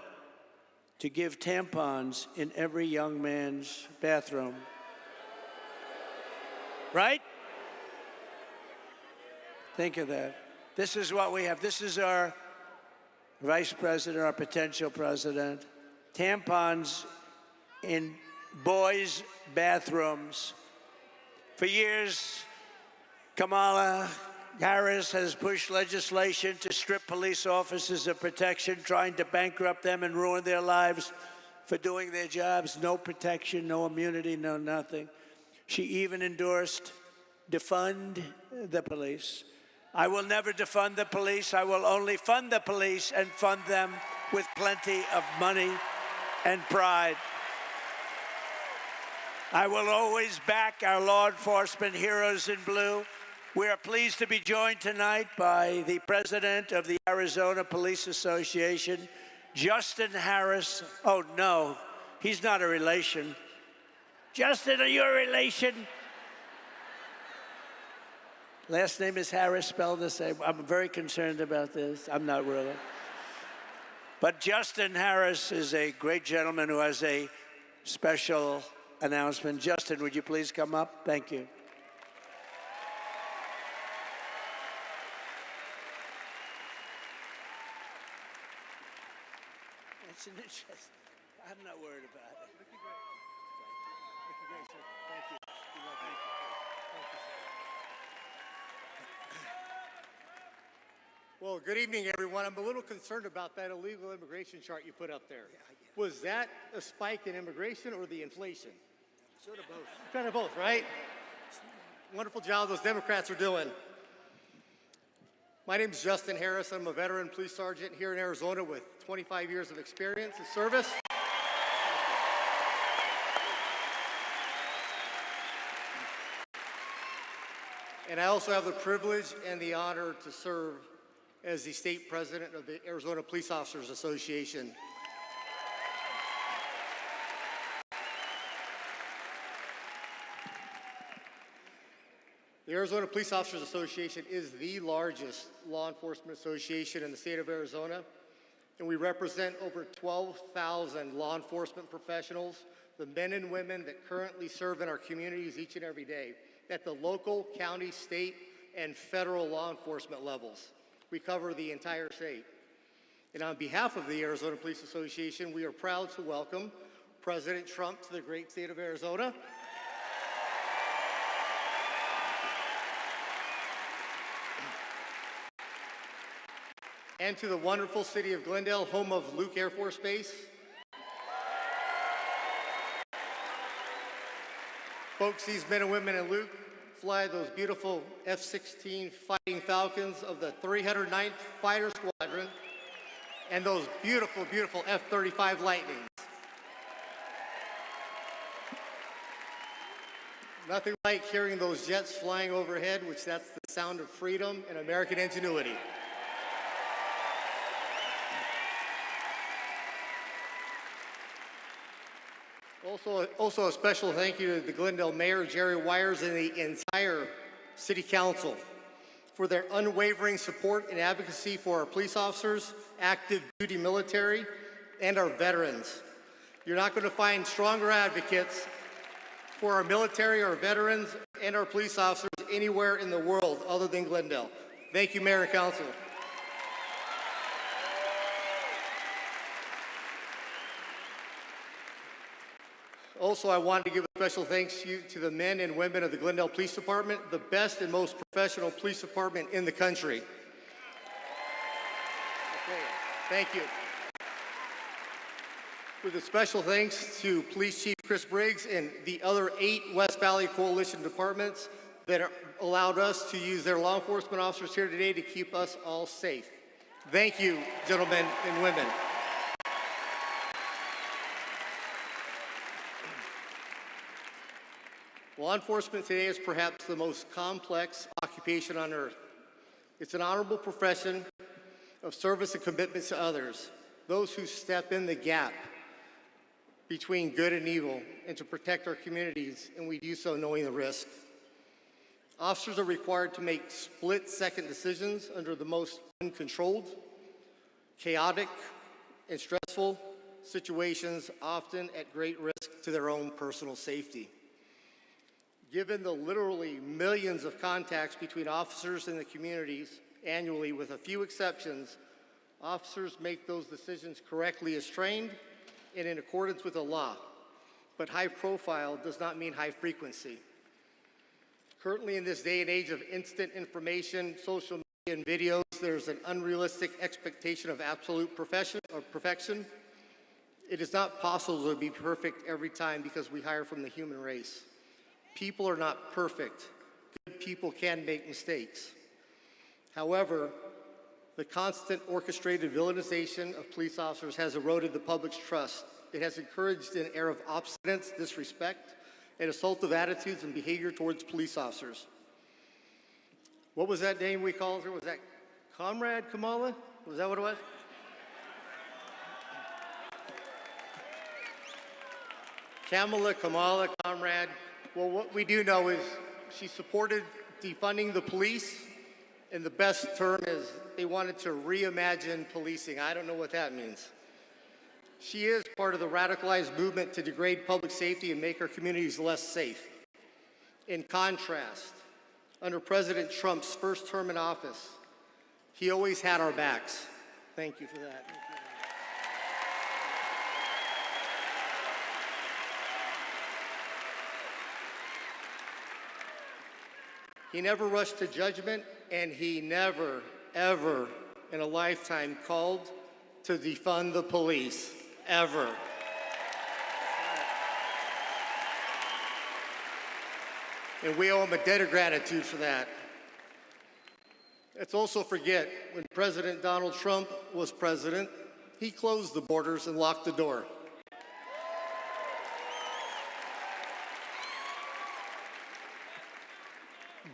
to give tampons in every young man's bathroom. Right? Think of that. This is what we have. This is our vice president, our potential president. Tampons in boys' bathrooms. For years, Kamala Harris has pushed legislation to strip police officers of protection, trying to bankrupt them and ruin their lives for doing their jobs. No protection, no immunity, no nothing. She even endorsed defund the police. I will never defund the police. I will only fund the police and fund them with plenty of money and pride. I will always back our law enforcement heroes in blue. We are pleased to be joined tonight by the president of the Arizona Police Association, Justin Harris. Oh, no, he's not a relation. Justin, are you a relation? Last name is Harris, spelled the same. I'm very concerned about this. I'm not really. But Justin Harris is a great gentleman who has a special announcement. Justin, would you please come up? Thank you. It's an interest. I'm not worried about it. Thank you, great, sir. Thank you. Thank you, sir. Well, good evening, everyone. I'm a little concerned about that illegal immigration chart you put up there. Was that a spike in immigration or the inflation? Sort of both. Kind of both, right? Wonderful job those Democrats are doing. My name is Justin Harris. I'm a veteran police sergeant here in Arizona with 25 years of experience in service. And I also have the privilege and the honor to serve as the state president of the Arizona Police Officers Association. The Arizona Police Officers Association is the largest law enforcement association in the state of Arizona, and we represent over 12,000 law enforcement professionals, the men and women that currently serve in our communities each and every day at the local, county, state, and federal law enforcement levels. We cover the entire state. And on behalf of the Arizona Police Association, we are proud to welcome President Trump to the great state of Arizona. And to the wonderful city of Glendale, home of Luke Air Force Base. Folks, these men and women in Luke fly those beautiful F-16 Fighting Falcons of the 309th Fighter Squadron and those beautiful, beautiful F-35 Lightnings. Nothing like hearing those jets flying overhead, which that's the sound of freedom and American ingenuity. Also a special thank you to the Glendale Mayor, Jerry Wires, and the entire City Council for their unwavering support and advocacy for our police officers, active duty military, and our veterans. You're not going to find stronger advocates for our military, our veterans, and our police officers anywhere in the world other than Glendale. Thank you, Mayor and Council. Also, I wanted to give a special thanks to the men and women of the Glendale Police Department, the best and most professional police department in the country. Okay, thank you. With a special thanks to Police Chief Chris Briggs and the other 8 West Valley Coalition departments that allowed us to use their law enforcement officers here today to keep us all safe. Thank you, gentlemen and women. Law enforcement today is perhaps the most complex occupation on earth. It's an honorable profession of service and commitment to others, those who step in the gap between good and evil and to protect our communities, and we do so knowing the risk. Officers are required to make split-second decisions under the most uncontrolled, chaotic, and stressful situations, often at great risk to their own personal safety. Given the literally millions of contacts between officers and the communities annually, with a few exceptions, officers make those decisions correctly as trained and in accordance with the law. But high profile does not mean high frequency. Currently, in this day and age of instant information, social media, and videos, there's an unrealistic expectation of absolute perfection. It is not possible to be perfect every time because we hire from the human race. People are not perfect. Good people can make mistakes. However, the constant orchestrated villainization of police officers has eroded the public's trust. It has encouraged an air of obstinance, disrespect, and assaultive attitudes and behavior towards police officers. What was that name we called her? Was that Comrade Kamala? Was that what it was? Kamala, Comrade. Well, what we do know is she supported defunding the police, and the best term is they wanted to reimagine policing. I don't know what that means. She is part of the radicalized movement to degrade public safety and make our communities less safe. In contrast, under President Trump's first term in office, he always had our backs. Thank you for that. He never rushed to judgment, and he never, ever in a lifetime called to defund the police, ever. And we owe him a debt of gratitude for that. Let's also forget, when President Donald Trump was president, he closed the borders and locked the door.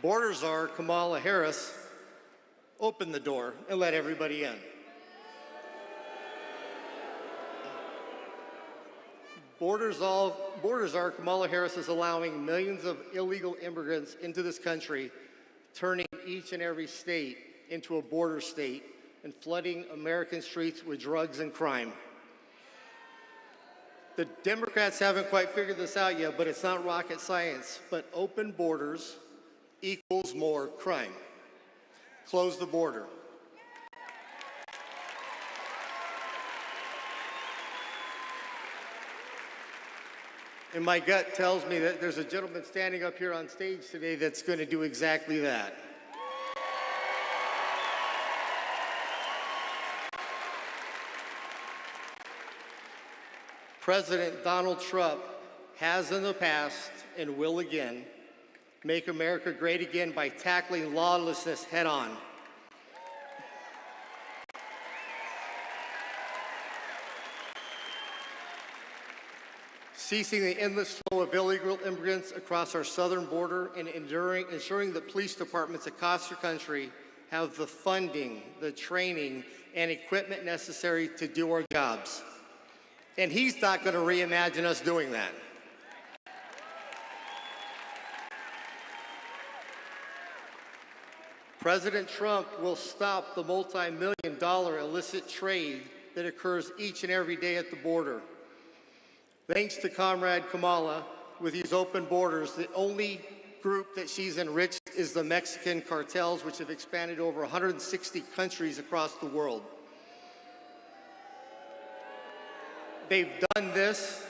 Border czar Kamala Harris opened the door and let everybody in. Border czar Kamala Harris is allowing millions of illegal immigrants into this country, turning each and every state into a border state and flooding American streets with drugs and crime. The Democrats haven't quite figured this out yet, but it's not rocket science. But open borders equals more crime. Close the border. And my gut tells me that there's a gentleman standing up here on stage today that's going to do exactly that. President Donald Trump has in the past and will again make America great again by tackling lawlessness head on. Ceasing the endless flow of illegal immigrants across our southern border and ensuring that police departments across the country have the funding, the training, and equipment necessary to do our jobs. And he's not going to reimagine us doing that. President Trump will stop the multi-million-dollar illicit trade that occurs each and every day at the border. Thanks to Comrade Kamala, with these open borders, the only group that she's enriched is the Mexican cartels, which have expanded over 160 countries across the world. They've done this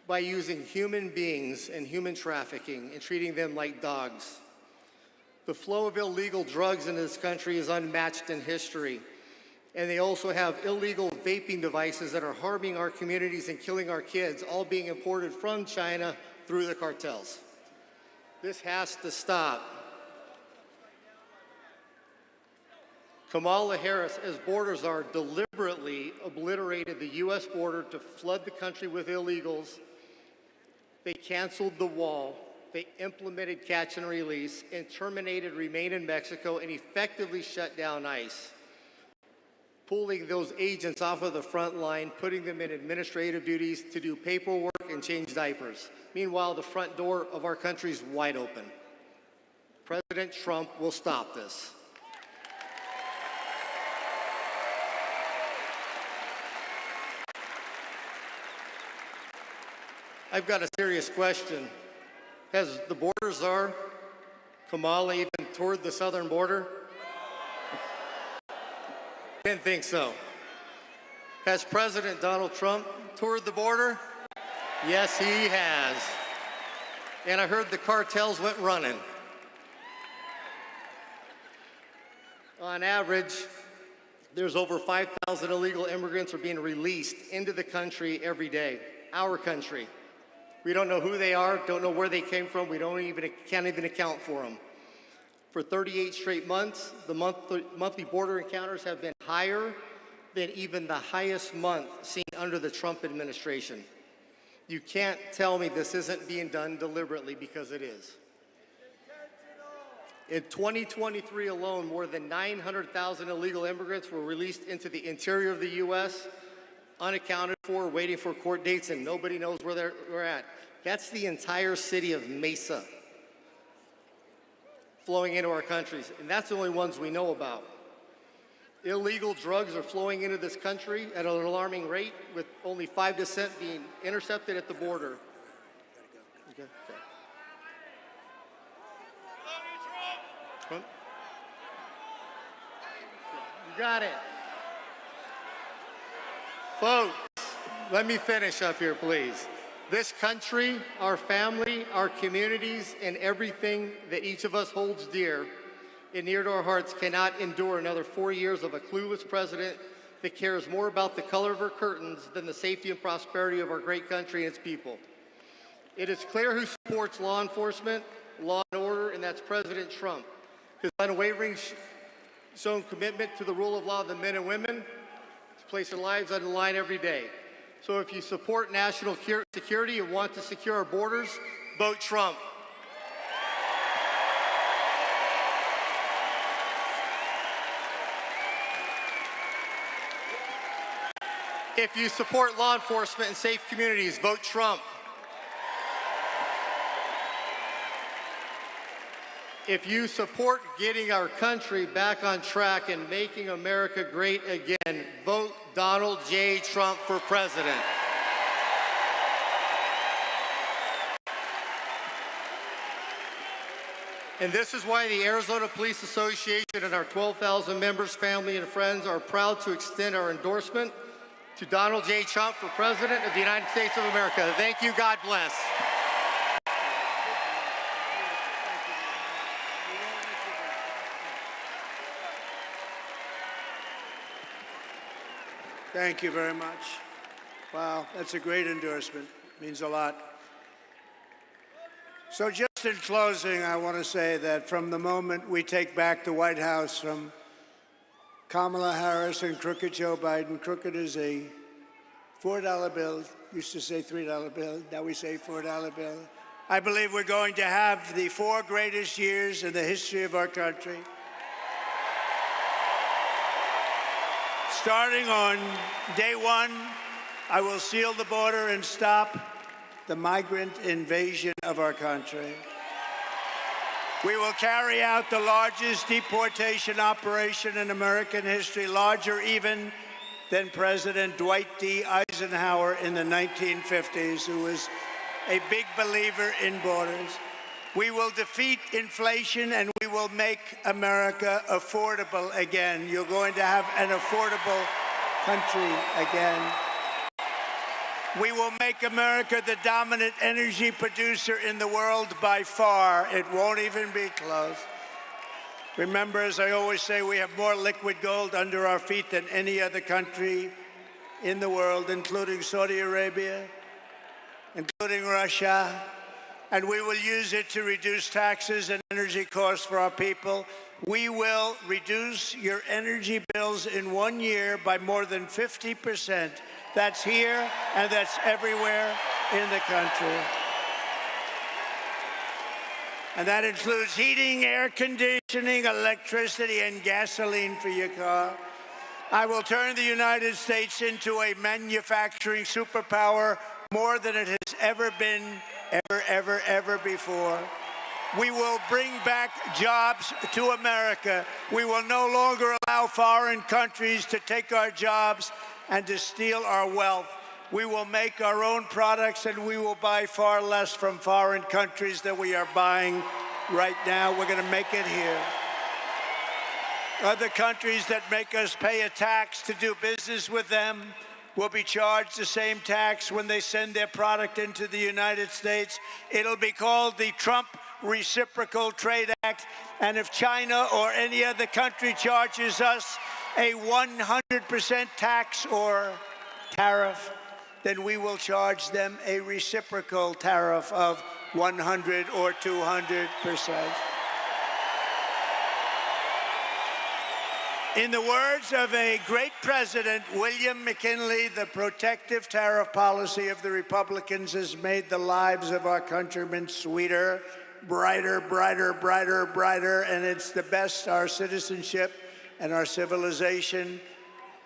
by using human beings and human trafficking and treating them like dogs. The flow of illegal drugs into this country is unmatched in history. And they also have illegal vaping devices that are harming our communities and killing our kids, all being imported from China through the cartels. This has to stop. Kamala Harris, as border czar, deliberately obliterated the U.S. border to flood the country with illegals. They canceled the wall. They implemented catch and release and terminated Remain in Mexico and effectively shut down ICE, pulling those agents off of the front line, putting them in administrative duties to do paperwork and change diapers. Meanwhile, the front door of our country is wide open. President Trump will stop this. I've got a serious question. Has the border czar, Kamala, even toured the southern border? Didn't think so. Has President Donald Trump toured the border? Yes, he has. And I heard the cartels went running. On average, there's over 5,000 illegal immigrants are being released into the country every day, our country. We don't know who they are, don't know where they came from, can't even account for them. For 38 straight months, the monthly border encounters have been higher than even the highest month seen under the Trump administration. You can't tell me this isn't being done deliberately, because it is. In 2023 alone, more than 900,000 illegal immigrants were released into the interior of the U.S., unaccounted for, waiting for court dates, and nobody knows where they're at. That's the entire city of Mesa flowing into our countries, and that's the only ones we know about. Illegal drugs are flowing into this country at an alarming rate, with only 5% being intercepted at the border. Okay. Trump? You got it. Folks, let me finish up here, please. This country, our family, our communities, and everything that each of us holds dear and near to our hearts cannot endure another 4 years of a clueless president that cares more about the color of our curtains than the safety and prosperity of our great country and its people. It is clear who supports law enforcement, law and order, and that's President Trump. His unwavering shown commitment to the rule of law of the men and women to place their lives on the line every day. So if you support national security and want to secure our borders, vote Trump. If you support law enforcement and safe communities, vote Trump. If you support getting our country back on track and making America great again, vote Donald J. Trump for president. And this is why the Arizona Police Association and our 12,000 members, family, and friends are proud to extend our endorsement to Donald J. Trump for President of the United States of America. Thank you. God bless. Thank you very much. Wow, that's a great endorsement. It means a lot. So just in closing, I want to say that from the moment we take back the White House from Kamala Harris and crooked Joe Biden, crooked is a $4 bill, used to say $3 bill, now we say $4 bill. I believe we're going to have the 4 greatest years in the history of our country. Starting on day 1, I will seal the border and stop the migrant invasion of our country. We will carry out the largest deportation operation in American history, larger even than President Dwight D. Eisenhower in the 1950s, who was a big believer in borders. We will defeat inflation and we will make America affordable again. You're going to have an affordable country again. We will make America the dominant energy producer in the world by far. It won't even be close. Remember, as I always say, we have more liquid gold under our feet than any other country in the world, including Saudi Arabia, including Russia. And we will use it to reduce taxes and energy costs for our people. We will reduce your energy bills in 1 year by more than 50%. That's here and that's everywhere in the country. And that includes heating, air conditioning, electricity, and gasoline for your car. I will turn the United States into a manufacturing superpower more than it has ever been, ever before. We will bring back jobs to America. We will no longer allow foreign countries to take our jobs and to steal our wealth. We will make our own products and we will buy far less from foreign countries than we are buying right now. We're going to make it here. Other countries that make us pay a tax to do business with them will be charged the same tax when they send their product into the United States. It'll be called the Trump Reciprocal Trade Act. And if China or any other country charges us a 100% tax or tariff, then we will charge them a reciprocal tariff of 100 or 200%. In the words of a great president, William McKinley, the protective tariff policy of the Republicans has made the lives of our countrymen sweeter, brighter, and it's the best our citizenship and our civilization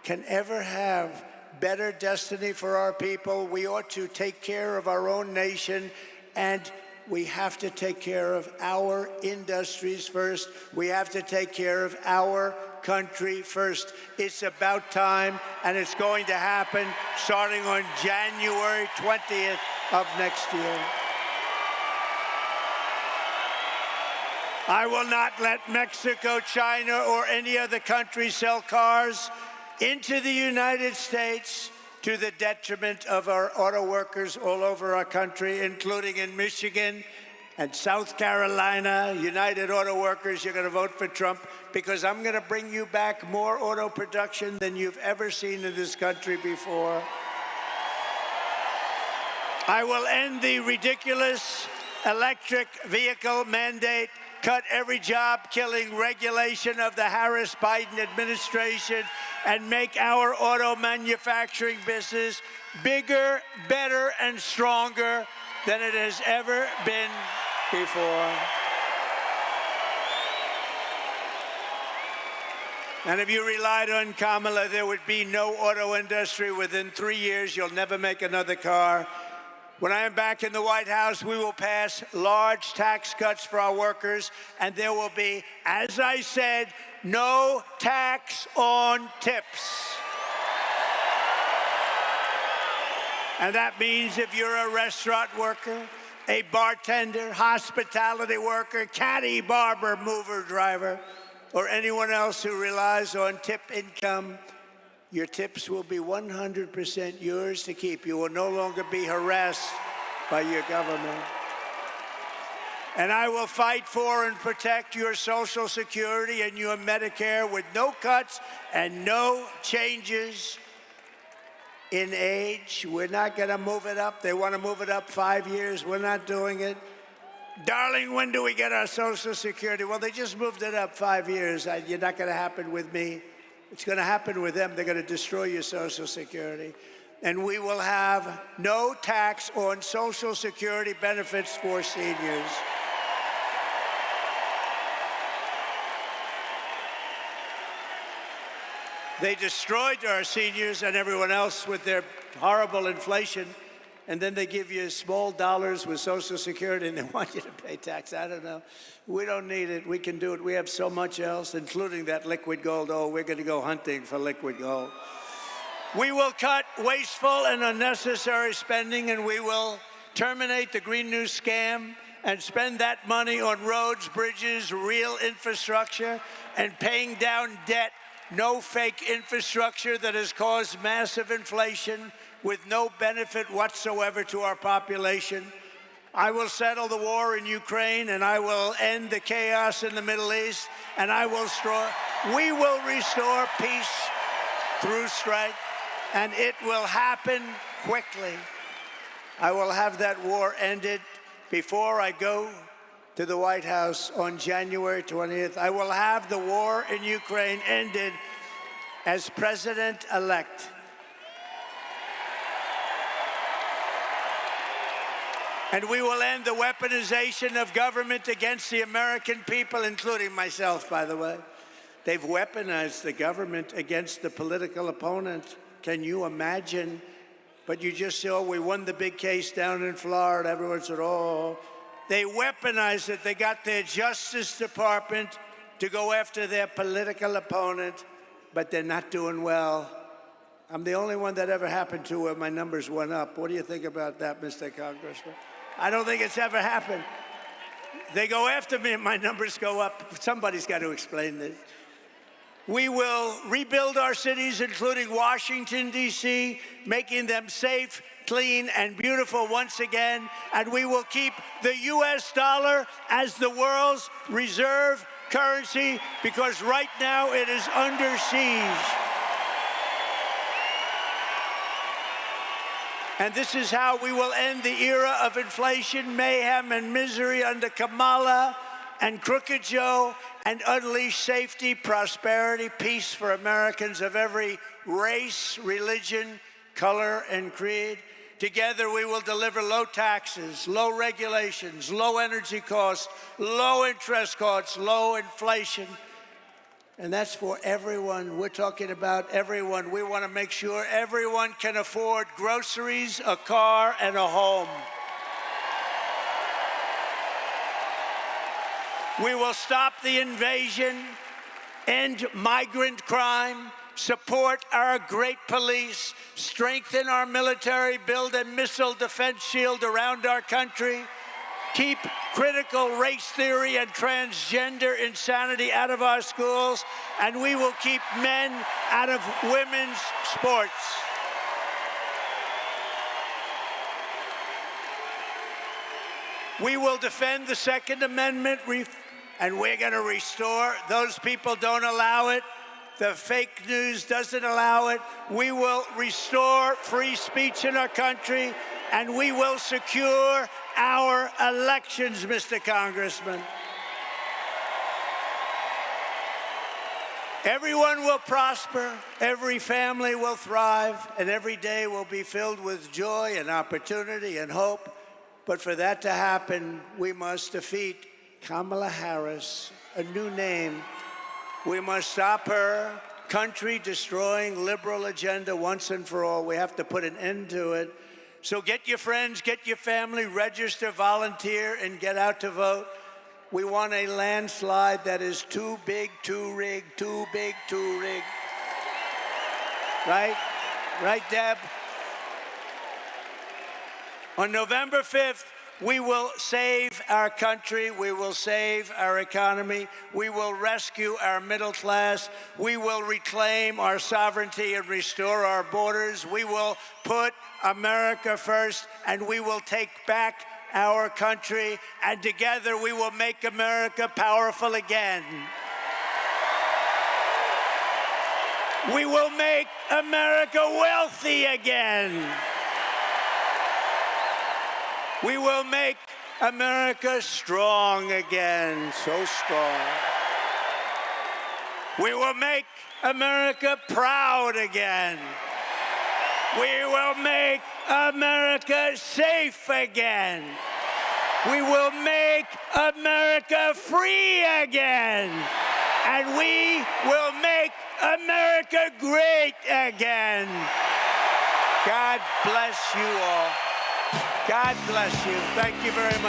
can ever have. Better destiny for our people. We ought to take care of our own nation, and we have to take care of our industries first. We have to take care of our country first. It's about time, and it's going to happen starting on January 20th of next year. I will not let Mexico, China, or any other country sell cars into the United States to the detriment of our auto workers all over our country, including in Michigan And South Carolina, United Auto Workers, you're going to vote for Trump because I'm going to bring you back more auto production than you've ever seen in this country before. I will end the ridiculous electric vehicle mandate, cut every job-killing regulation of the Harris-Biden administration, and make our auto manufacturing business bigger, better, and stronger than it has ever been before. And if you relied on Kamala, there would be no auto industry. Within 3 years, you'll never make another car. When I am back in the White House, we will pass large tax cuts for our workers, and there will be, as I said, no tax on tips. And that means if you're a restaurant worker, a bartender, hospitality worker, caddy, barber, mover, driver, or anyone else who relies on tip income, your tips will be 100% yours to keep. You will no longer be harassed by your government. And I will fight for and protect your Social Security and your Medicare with no cuts and no changes in age. We're not going to move it up. They want to move it up 5 years. We're not doing it. Darling, when do we get our Social Security? Well, they just moved it up 5 years. You're not going to happen with me. It's going to happen with them. They're going to destroy your Social Security. And we will have no tax on Social Security benefits for seniors. They destroyed our seniors and everyone else with their horrible inflation. And then they give you small dollars with Social Security and they want you to pay tax. I don't know. We don't need it. We can do it. We have so much else, including that liquid gold. Oh, we're going to go hunting for liquid gold. We will cut wasteful and unnecessary spending, and we will terminate the Green New scam and spend that money on roads, bridges, real infrastructure, and paying down debt. No fake infrastructure that has caused massive inflation with no benefit whatsoever to our population. I will settle the war in Ukraine, and I will end the chaos in the Middle East, and we will restore peace through strength, and it will happen quickly. I will have that war ended before I go to the White House on January 20th. I will have the war in Ukraine ended as president-elect. And we will end the weaponization of government against the American people, including myself, by the way. They've weaponized the government against the political opponent. Can you imagine? But you just saw we won the big case down in Florida. Everyone said, oh. They weaponized it. They got their Justice Department to go after their political opponent, but they're not doing well. I'm the only one that ever happened to where my numbers went up. What do you think about that, Mr. Congressman? I don't think it's ever happened. They go after me and my numbers go up. Somebody's got to explain this. We will rebuild our cities, including Washington, D.C., making them safe, clean, and beautiful once again. And we will keep the U.S. dollar as the world's reserve currency because right now it is under siege. And this is how we will end the era of inflation, mayhem, and misery under Kamala and Crooked Joe, and unleash safety, prosperity, peace for Americans of every race, religion, color, and creed. Together, we will deliver low taxes, low regulations, low energy costs, low interest costs, low inflation. And that's for everyone. We're talking about everyone. We want to make sure everyone can afford groceries, a car, and a home. We will stop the invasion, end migrant crime, support our great police, strengthen our military, build a missile defense shield around our country, keep critical race theory and transgender insanity out of our schools, and we will keep men out of women's sports. We will defend the Second Amendment, and we're going to restore. Those people don't allow it. The fake news doesn't allow it. We will restore free speech in our country, and we will secure our elections, Mr. Congressman. Everyone will prosper, every family will thrive, and every day will be filled with joy and opportunity and hope. But for that to happen, we must defeat Kamala Harris, a new name. We must stop her country-destroying liberal agenda once and for all. We have to put an end to it. So get your friends, get your family, register, volunteer, and get out to vote. We want a landslide that is too big, too rigged, too big, too rigged. Right? Right, Deb? On November 5th, we will save our country. We will save our economy. We will rescue our middle class. We will reclaim our sovereignty and restore our borders. We will put America first, and we will take back our country, and together we will make America powerful again. We will make America wealthy again. We will make America strong again, so strong. We will make America proud again. We will make America safe again. We will make America free again. And we will make America great again. God bless you all. God bless you. Thank you very much.